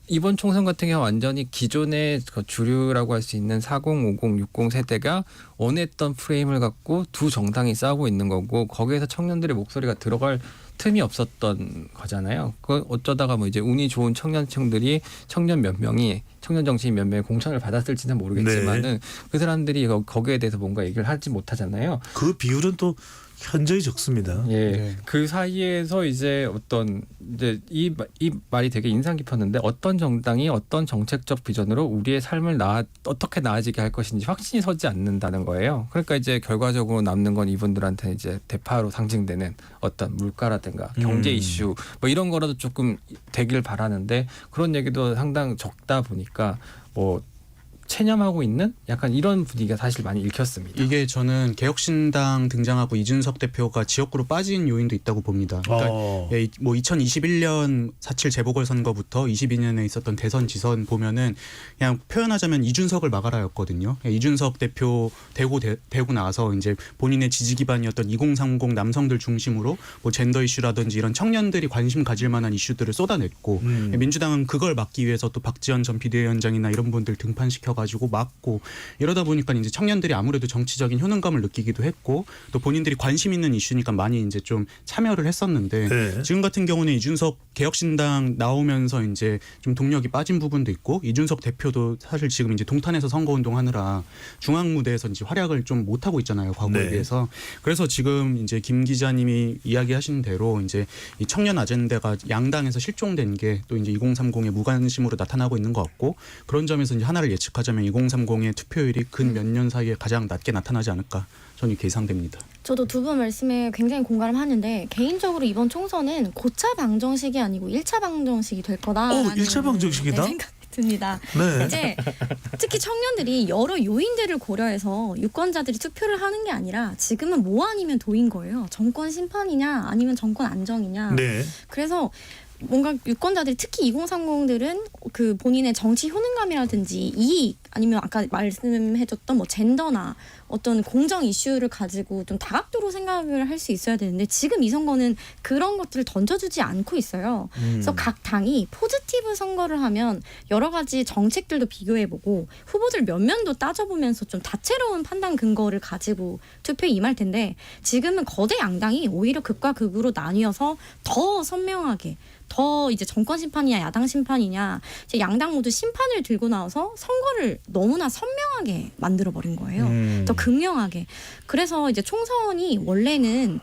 이번 총선 같은 경우 완전히 기존의 그 주류라고 할 수 있는 40, 50, 60 세대가 원했던 프레임을 갖고 두 정당이 싸우고 있는 거고 거기에서 청년들의 목소리가 들어갈 틈이 없었던 거잖아요. 그 어쩌다가 뭐 이제 운이 좋은 청년층들이 청년 정치인 몇 명이 공천을 받았을지는 모르겠지만은 네. 그 사람들이 거기에 대해서 뭔가 얘기를 하지 못하잖아요. 그 비율은 또 현저히 적습니다. 예. 네. 그 사이에서 이제 어떤 이제 이 말이 되게 인상 깊었는데 어떤 정당이 어떤 정책적 비전으로 우리의 삶을 어떻게 나아지게 할 것인지 확신이 서지 않는다는 거예요. 그러니까 이제 결과적으로 남는 건 이분들한테 이제 대파로 상징되는 어떤 물가라든가 경제 이슈 뭐 이런 거라도 조금 되길 바라는데 그런 얘기도 상당히 적다 보니까 뭐 체념하고 있는 약간 이런 분위기가 사실 많이 읽혔습니다. 이게 저는 개혁신당 등장하고 이준석 대표가 지역구로 빠진 요인도 있다고 봅니다. 그러니까 예, 뭐 2021년 4.7 재보궐선거부터 22년에 있었던 대선 지선 보면은 그냥 표현하자면 이준석을 막아라였거든요. 예, 이준석 대표 되고 나서 이제 본인의 지지 기반이었던 2030 남성들 중심으로 뭐 젠더 이슈라든지 이런 청년들이 관심 가질 만한 이슈들을 쏟아냈고 예, 민주당은 그걸 막기 위해서 또 박지원 전 비대위원장이나 이런 분들 등판시켜 가지고 막고 이러다 보니까 이제 청년들이 아무래도 정치적인 효능감을 느끼기도 했고 또 본인들이 관심 있는 이슈니까 많이 이제 좀 참여를 했었는데 네. 지금 같은 경우는 이준석 개혁신당 나오면서 이제 좀 동력이 빠진 부분도 있고 이준석 대표도 사실 지금 이제 동탄에서 선거운동 하느라 중앙 무대에서 이제 활약을 좀 못 하고 있잖아요, 과거에 네. 비해서. 그래서 지금 이제 김 기자님이 이야기하신 대로 이제 이 청년 아젠다가 양당에서 실종된 게 또 이제 2030의 무관심으로 나타나고 있는 것 같고 그런 점에서 이제 하나를 예측하자면 2030의 투표율이 근 몇 년 사이에 가장 낮게 나타나지 않을까 저는 이렇게 예상됩니다. 저도 두 분 말씀에 굉장히 공감을 하는데 개인적으로 이번 총선은 고차 방정식이 아니고 1차 방정식이 될 거다라는 1차 방정식이다? 생각이 듭니다. 네. 이제 특히 청년들이 여러 요인들을 고려해서 유권자들이 투표를 하는 게 아니라 지금은 뭐 아니면 도인 거예요. 정권 심판이냐 아니면 정권 안정이냐. 네. 그래서 뭔가 유권자들이 특히 2030들은 그 본인의 정치 효능감이라든지 이익 아니면 아까 말씀해줬던 뭐 젠더나 어떤 공정 이슈를 가지고 좀 다각도로 생각을 할 수 있어야 되는데 지금 이 선거는 그런 것들을 던져주지 않고 있어요. 그래서 각 당이 포지티브 선거를 하면 여러 가지 정책들도 비교해보고 후보들 면면도 따져보면서 좀 다채로운 판단 근거를 가지고 투표에 임할 텐데 지금은 거대 양당이 오히려 극과 극으로 나뉘어서 더 선명하게 더 이제 정권 심판이냐 야당 심판이냐 이제 양당 모두 심판을 들고 나와서 선거를 너무나 선명하게 만들어 버린 거예요. 더 극명하게. 그래서 이제 총선이 원래는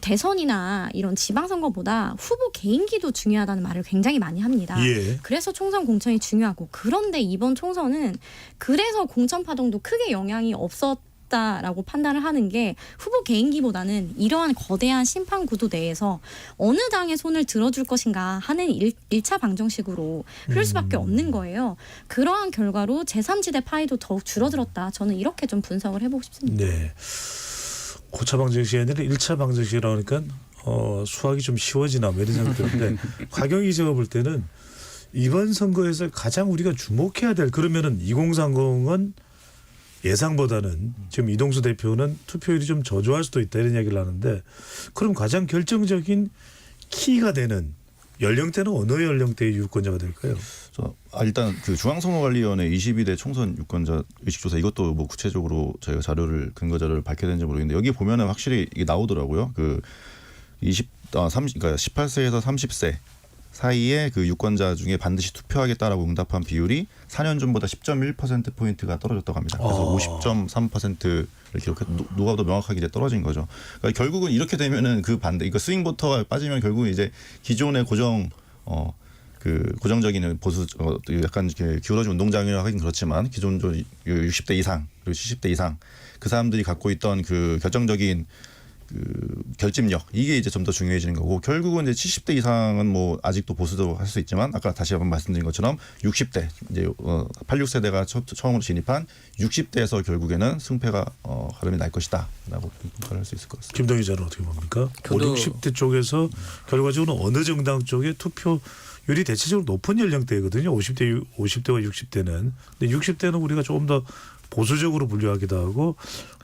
대선이나 이런 지방선거보다 후보 개인기도 중요하다는 말을 굉장히 많이 합니다. 예. 그래서 총선 공천이 중요하고 그런데 이번 총선은 그래서 공천 파동도 크게 영향이 없었다라고 판단을 하는 게 후보 개인기보다는 이러한 거대한 심판 구도 내에서 어느 당의 손을 들어줄 것인가 하는 1차 방정식으로 흐를 수밖에 없는 거예요. 그러한 결과로 제3지대 파이도 더욱 줄어들었다. 저는 이렇게 좀 분석을 해보고 싶습니다. 네. 고차 방정식이 아니라 1차 방정식이라고 하니까 수학이 좀 쉬워지나 뭐 이런 생각이 드는데 화경이 제가 볼 때는 이번 선거에서 가장 우리가 주목해야 될 그러면은 2030은 예상보다는 지금 이동수 대표는 투표율이 좀 저조할 수도 있다 이런 이야기를 하는데 그럼 가장 결정적인 키가 되는 연령대는 어느 연령대의 유권자가 될까요? 일단 그 중앙선거관리위원회 22대 총선 유권자 의식조사 이것도 뭐 구체적으로 저희가 근거 자료를 밝혀야 되는지 모르겠는데 여기 보면은 확실히 이게 나오더라고요. 그 30, 그러니까 18세에서 30세 사이에 그 유권자 중에 반드시 투표하겠다라고 응답한 비율이 4년 전보다 10.1% 포인트가 떨어졌다고 합니다. 그래서 50.3%를 기록해 누가 더 명확하게 이제 떨어진 거죠. 그러니까 결국은 이렇게 되면은 그 반대, 이거 스윙 보터가 빠지면 결국은 이제 기존의 고정적인 보수 약간 이렇게 기울어진 운동장이라고 하긴 그렇지만 기존 60대 이상 그리고 70대 이상 그 사람들이 갖고 있던 그 결정적인 그 결집력 이게 이제 좀 더 중요해지는 거고 결국은 이제 70대 이상은 뭐 아직도 보수도 할 수 있지만 아까 다시 한번 말씀드린 것처럼 60대 이제 86세대가 처음으로 진입한 60대에서 결국에는 승패가 가름이 날 것이다라고 평가를 할 수 있을 것 같습니다. 김동희 기자는 어떻게 봅니까? 저도 60대 쪽에서 결과적으로 어느 정당 쪽에 투표율이 대체적으로 높은 연령대거든요. 50대와 60대는. 근데 60대는 우리가 조금 더 보수적으로 분류하기도 하고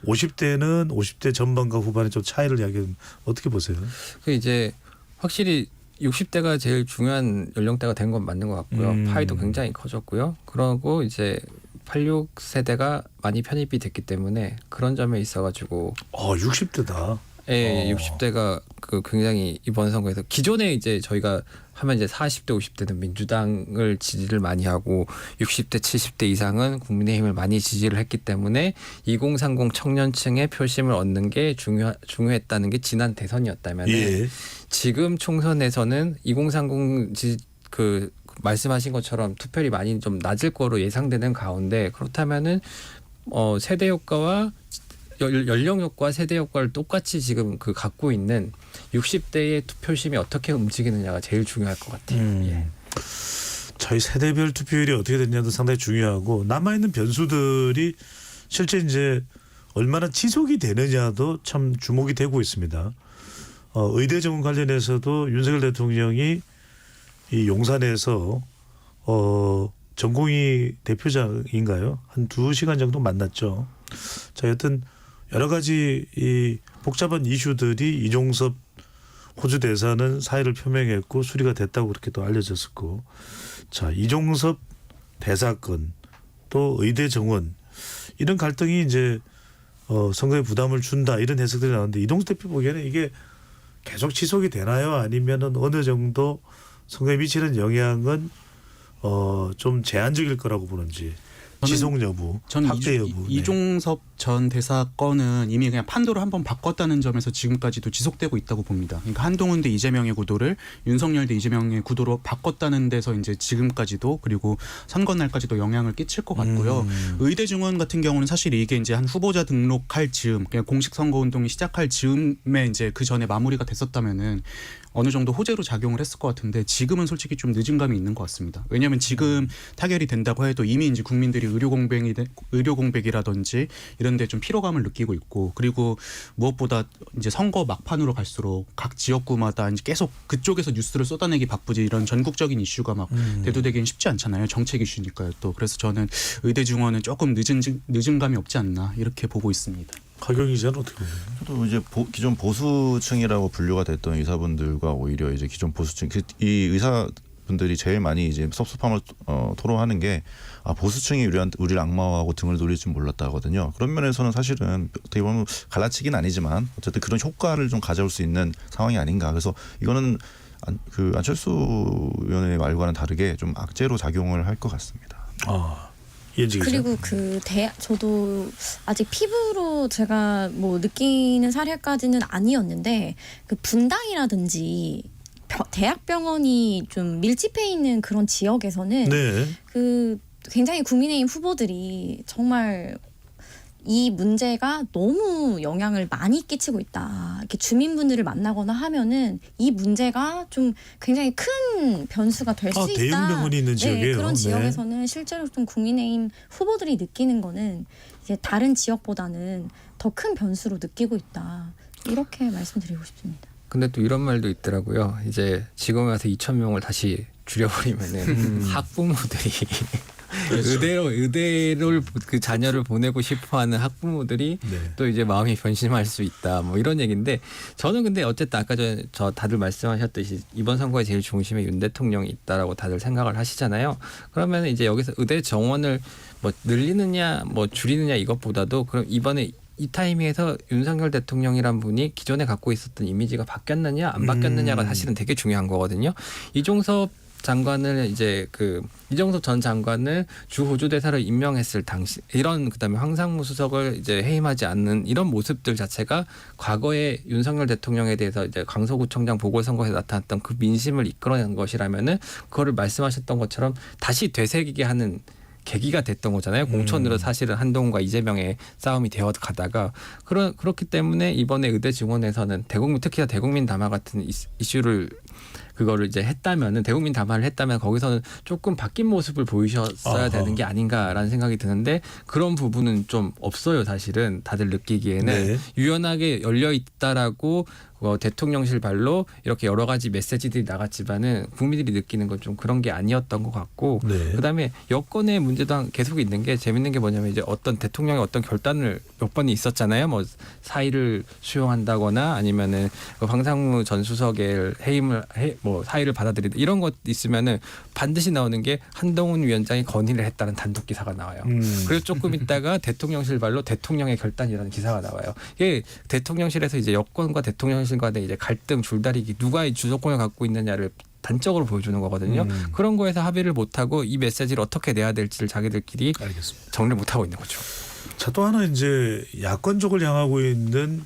50대는 50대 전반과 후반에 좀 차이를 이야기하는 어떻게 보세요? 그 이제 확실히 60대가 제일 중요한 연령대가 된 건 맞는 것 같고요. 파이도 굉장히 커졌고요. 그러고 이제 86세대가 많이 편입이 됐기 때문에 그런 점에 있어가지고 60대다. 예, 60대가 그 굉장히 이번 선거에서 기존에 이제 저희가 하면 이제 40대, 50대는 민주당을 지지를 많이 하고 60대, 70대 이상은 국민의힘을 많이 지지를 했기 때문에 2030 청년층의 표심을 얻는 게 중요했다는 게 지난 대선이었다면 예. 지금 총선에서는 2030 그 말씀하신 것처럼 투표율이 많이 좀 낮을 거로 예상되는 가운데 그렇다면은 세대 효과와 연령 효과, 세대 효과를 똑같이 지금 그 갖고 있는 60대의 투표심이 어떻게 움직이느냐가 제일 중요할 것 같아요. 예. 자, 저희 세대별 투표율이 어떻게 됐냐도 상당히 중요하고 남아 있는 변수들이 실제 이제 얼마나 지속이 되느냐도 참 주목이 되고 있습니다. 의대 정원 관련해서도 윤석열 대통령이 이 용산에서 전공의 대표장인가요? 한 2시간 정도 만났죠. 자, 여튼 여러 가지 이 복잡한 이슈들이 이종섭 호주 대사는 사의를 표명했고 수리가 됐다고 그렇게 또 알려졌었고, 자, 이종섭 대사건 또 의대 정원 이런 갈등이 이제 선거에 부담을 준다 이런 해석들이 나오는데 이동수 대표 보기에는 이게 계속 지속이 되나요? 아니면은 어느 정도 선거에 미치는 영향은 좀 제한적일 거라고 보는지. 지속 여부, 저는 확대 여부. 이종섭 전 대사 건은 이미 그냥 판도를 한번 바꿨다는 점에서 지금까지도 지속되고 있다고 봅니다. 그러니까 한동훈 대 이재명의 구도를 윤석열 대 이재명의 구도로 바꿨다는 데서 이제 지금까지도 그리고 선거 날까지도 영향을 끼칠 것 같고요. 의대 증원 같은 경우는 사실 이게 이제 한 후보자 등록할 즈음, 그냥 공식 선거 운동이 시작할 즈음에 이제 그 전에 마무리가 됐었다면은 어느 정도 호재로 작용을 했을 것 같은데 지금은 솔직히 좀 늦은 감이 있는 것 같습니다. 왜냐하면 지금 타결이 된다고 해도 이미 이제 국민들이 의료 공백이라든지 이런 데 좀 피로감을 느끼고 있고, 그리고 무엇보다 이제 선거 막판으로 갈수록 각 지역구마다 이제 계속 그쪽에서 뉴스를 쏟아내기 바쁘지 이런 전국적인 이슈가 막 대두되기는 쉽지 않잖아요. 정책 이슈니까요. 또 그래서 저는 의대 증원은 조금 늦은 감이 없지 않나 이렇게 보고 있습니다. 가경 기자는 어떻게 보세요? 저도 이제 기존 보수층이라고 분류가 됐던 의사분들과 오히려 이제 기존 보수층 이 의사분들이 제일 많이 이제 섭섭함을 토로하는 게 보수층이 우리를 악마화하고 등을 돌릴 줄 몰랐다 하거든요. 그런 면에서는 사실은 어떻게 보면 갈라치기는 아니지만 어쨌든 그런 효과를 좀 가져올 수 있는 상황이 아닌가. 그래서 이거는 그 안철수 의원의 말과는 다르게 좀 악재로 작용을 할 것 같습니다. 그리고 저도 아직 피부로 제가 뭐 느끼는 사례까지는 아니었는데 그 분당이라든지 대학병원이 좀 밀집해 있는 그런 지역에서는 네. 그 굉장히 국민의힘 후보들이 정말 이 문제가 너무 영향을 많이 끼치고 있다. 이렇게 주민분들을 만나거나 하면은 이 문제가 좀 굉장히 큰 변수가 될 수 있다. 대형 병원이 있는 지역이에요. 그런 네. 지역에서는 실제로 좀 국민의힘 후보들이 느끼는 거는 이제 다른 지역보다는 더 큰 변수로 느끼고 있다. 이렇게 말씀드리고 싶습니다. 근데 또 이런 말도 있더라고요. 이제 지금 와서 2,000명을 다시 줄여버리면은 학부모들이 의대로 그 자녀를 보내고 싶어하는 학부모들이 네. 또 이제 마음이 변심할 수 있다. 뭐 이런 얘기인데 저는 근데 어쨌든 아까 전에 다들 말씀하셨듯이 이번 선거의 제일 중심에 윤 대통령이 있다라고 다들 생각을 하시잖아요. 그러면 이제 여기서 의대 정원을 뭐 늘리느냐 뭐 줄이느냐 이것보다도 그럼 이번에 이 타이밍에서 윤석열 대통령이란 분이 기존에 갖고 있었던 이미지가 바뀌었느냐 안 바뀌었느냐가 사실은 되게 중요한 거거든요. 이종섭 전 장관을 주 호주 대사로 임명했을 당시 이런 그다음에 황상무 수석을 이제 해임하지 않는 이런 모습들 자체가 과거에 윤석열 대통령에 대해서 이제 강서구청장 보궐선거에서 나타났던 그 민심을 이끌어낸 것이라면은 그거를 말씀하셨던 것처럼 다시 되새기게 하는 계기가 됐던 거잖아요. 공천으로 사실은 한동훈과 이재명의 싸움이 되어 가다가 그렇기 때문에 이번에 의대 증원에서는 특히나 대국민 담화 같은 이슈를 그거를 이제 했다면은 대국민 담화를 했다면 거기서는 조금 바뀐 모습을 보이셨어야 되는 게 아닌가라는 생각이 드는데 그런 부분은 좀 없어요. 사실은 다들 느끼기에는 네. 유연하게 열려 있다라고 대통령실 발로 이렇게 여러 가지 메시지들이 나갔지만은 국민들이 느끼는 건 좀 그런 게 아니었던 것 같고 네. 그다음에 여권의 문제도 계속 있는 게 재밌는 게 뭐냐면 이제 어떤 대통령의 어떤 결단을 몇 번이 있었잖아요. 뭐 사의를 수용한다거나 아니면은 황상무 전 수석의 해임을 사의를 받아들이다 이런 것 있으면은 반드시 나오는 게 한동훈 위원장이 건의를 했다는 단독 기사가 나와요. 그래서 조금 있다가 대통령실 발로 대통령의 결단이라는 기사가 나와요. 이게 대통령실에서 이제 여권과 대통령실 간의 이제 갈등 줄다리기 누가 이 주도권을 갖고 있느냐를 단적으로 보여주는 거거든요. 그런 거에서 합의를 못하고 이 메시지를 어떻게 내야 될지를 자기들끼리 알겠습니다. 정리를 못하고 있는 거죠. 자, 또 하나 이제 야권 쪽을 향하고 있는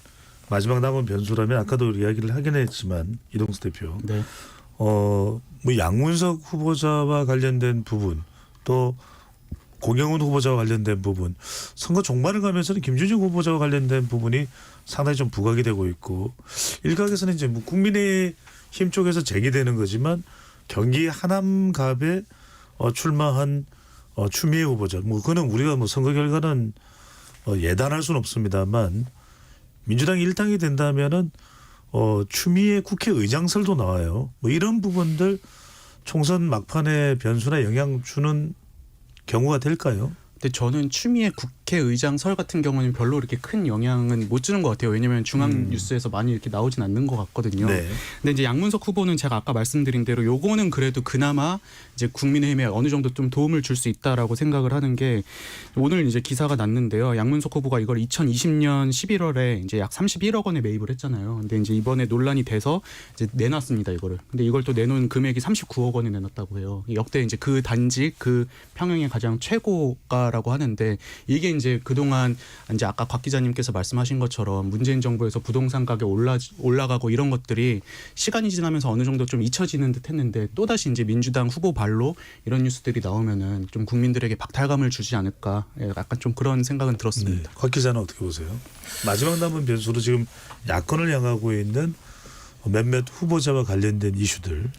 마지막 남은 변수라면 아까도 이야기를 하긴 했지만 이동수 대표. 네. 뭐 양문석 후보자와 관련된 부분 또 공영훈 후보자와 관련된 부분 선거 종말을 가면서는 김준영 후보자와 관련된 부분이 상당히 좀 부각이 되고 있고 일각에서는 이제 뭐 국민의힘 쪽에서 제기되는 거지만 경기 하남갑의 출마한 추미애 후보자. 뭐 그거는 우리가 뭐 선거 결과는 예단할 수는 없습니다만 민주당이 일당이 된다면은 추미애 국회의장설도 나와요. 뭐 이런 부분들 총선 막판에 변수나 영향 주는 경우가 될까요? 근데 저는 추미애 국회의장 설 같은 경우는 별로 이렇게 큰 영향은 못 주는 것 같아요. 왜냐하면 중앙 뉴스에서 많이 이렇게 나오진 않는 것 같거든요. 네. 근데 이제 양문석 후보는 제가 아까 말씀드린 대로 요거는 그래도 그나마 이제 국민의힘에 어느 정도 좀 도움을 줄 수 있다라고 생각을 하는 게 오늘 이제 기사가 났는데요. 양문석 후보가 이걸 2020년 11월에 이제 약 31억 원에 매입을 했잖아요. 근데 이제 이번에 논란이 돼서 이제 내놨습니다, 이거를. 근데 이걸 또 내놓은 금액이 39억 원에 내놨다고 해요. 역대 이제 그 단지 그 평형의 가장 최고가라고 하는데 이게 이제 그동안 이제 아까 곽 기자님께서 말씀하신 것처럼 문재인 정부에서 부동산 가격 올라가고 이런 것들이 시간이 지나면서 어느 정도 좀 잊혀지는 듯 했는데 또다시 이제 민주당 후보 발로 이런 뉴스들이 나오면은 좀 국민들에게 박탈감을 주지 않을까, 약간 좀 그런 생각은 들었습니다. 곽 기자는 어떻게 보세요? 마지막 남은 변수로 지금 야권을 향하고 있는 몇몇 후보자와 관련된 이슈들.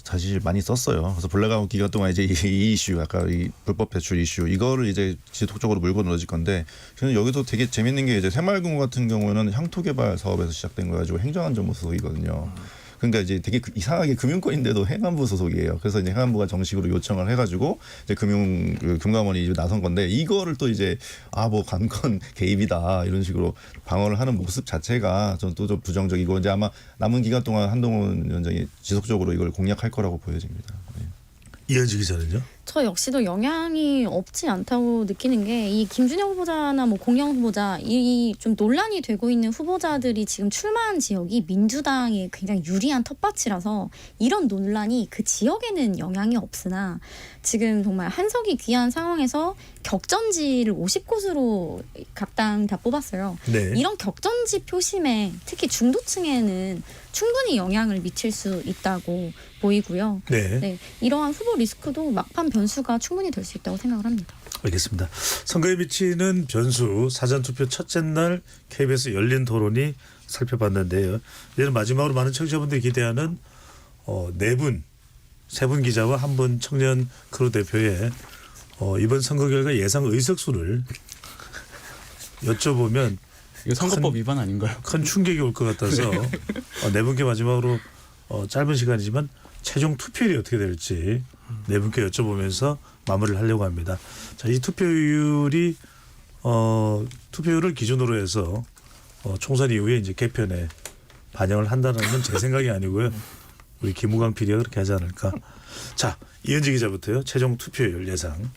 사실 많이 썼어요. 그래서 블랙아웃 기간 동안 이제 이 이슈, 아까 이 불법 대출 이슈, 이거를 이제 지속적으로 물고 늘어질 건데, 저는 여기서 되게 재밌는 게 이제 새마을금고 같은 경우에는 향토개발 사업에서 시작된 거 가지고 행정안전부 소속이거든요. 그러니까 이제 되게 이상하게 금융권인데도 행안부 소속이에요. 그래서 이제 행안부가 정식으로 요청을 해가지고 이제 금감원이 이제 나선 건데, 이거를 또 이제 뭐 관건 개입이다 이런 식으로 방어를 하는 모습 자체가 전 또 좀 부정적이고, 이제 아마 남은 기간 동안 한동훈 위원장이 지속적으로 이걸 공략할 거라고 보여집니다. 네. 이현지 기자는요? 저 역시도 영향이 없지 않다고 느끼는 게 이 김준영 후보자나 뭐 공영 후보자 이 좀 논란이 되고 있는 후보자들이 지금 출마한 지역이 민주당에 굉장히 유리한 텃밭이라서 이런 논란이 그 지역에는 영향이 없으나 지금 정말 한석이 귀한 상황에서 격전지를 50곳으로 각 당 다 뽑았어요. 네. 이런 격전지 표심에 특히 중도층에는 충분히 영향을 미칠 수 있다고 보이고요. 네. 네, 이러한 후보 리스크도 막판 변수가 충분히 될 수 있다고 생각을 합니다. 알겠습니다. 선거에 미치는 변수 사전투표 첫째 날 KBS 열린 토론이 살펴봤는데요. 이제는 마지막으로 많은 청취자분들이 기대하는 세 분 기자와 한 분 청년 크루 대표의 이번 선거 결과 예상 의석수를 여쭤보면 이거 선거법 위반 아닌가요? 큰 충격이 올 것 같아서 네 분께 마지막으로 짧은 시간이지만 최종 투표율이 어떻게 될지 네 분께 여쭤보면서 마무리를 하려고 합니다. 자, 이 투표율을 기준으로 해서 총선 이후에 이제 개편에 반영을 한다는 건 제 생각이 아니고요. 우리 김우광 PD가 그렇게 하지 않을까. 자, 이현지 기자부터요. 최종 투표율 예상.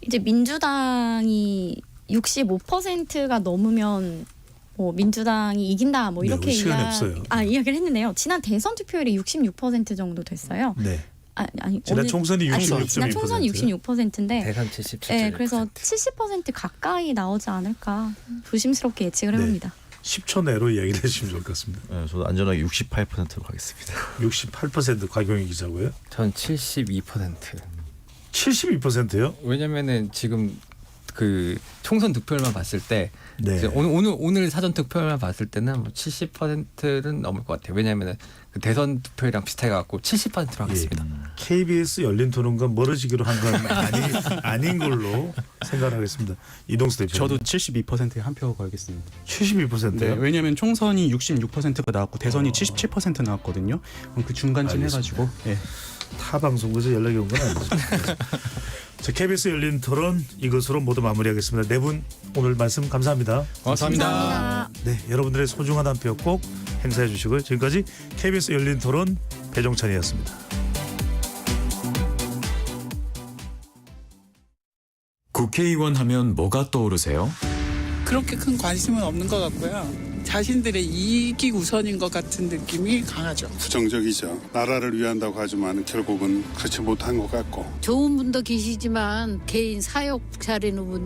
이제 민주당이 65%가 넘으면 뭐 민주당이 이긴다 뭐 이렇게 네, 시간이 없어요. 이야기를 했는데요. 지난 대선 투표율이 66% 정도 됐어요. 네. 아니 지난 총선이 66.2%. 지난 총선이 66%인데 대선 77.1%. 네, 그래서 70% 가까이 나오지 않을까 조심스럽게 예측을 해봅니다. 10초 내로 이야기를 해주시면 좋을 것 같습니다. 네, 저도 안전하게 68%로 가겠습니다. 68% 곽용희 기자고요. 전 72%. 72%요? 왜냐면은 지금 그 총선 득표율만 봤을 때 네. 이제 오늘 사전 득표율만 봤을 때는 뭐 70%는 넘을 것 같아요. 왜냐면은 그 대선 투표율이랑 비슷해 갖고 70%로 하겠습니다. KBS 열린 토론과 멀어지기로 한 건 아닌 걸로 생각하겠습니다. 이동수 대표. 저도 72%에 한 표 걸겠습니다. 72%요? 네, 왜냐하면 총선이 66%가 나왔고 대선이 77% 나왔거든요. 그럼 그 중간쯤 알겠습니다. 해가지고 타 방송국에서 연락이 온 건 아니죠. 자, KBS 열린 토론 이것으로 모두 마무리하겠습니다. 네 분 오늘 말씀 감사합니다. 감사합니다. 네, 여러분들의 소중한 한 표 꼭 행사해 주시고요. 지금까지 KBS 열린 토론 배종찬이었습니다. 국회의원 하면 뭐가 떠오르세요? 그렇게 큰 관심은 없는 것 같고요. 자신들의 이익이 우선인 것 같은 느낌이 강하죠. 부정적이죠. 나라를 위한다고 하지만 결국은 그렇지 못한 것 같고. 좋은 분도 계시지만 개인 사욕 차리는 분들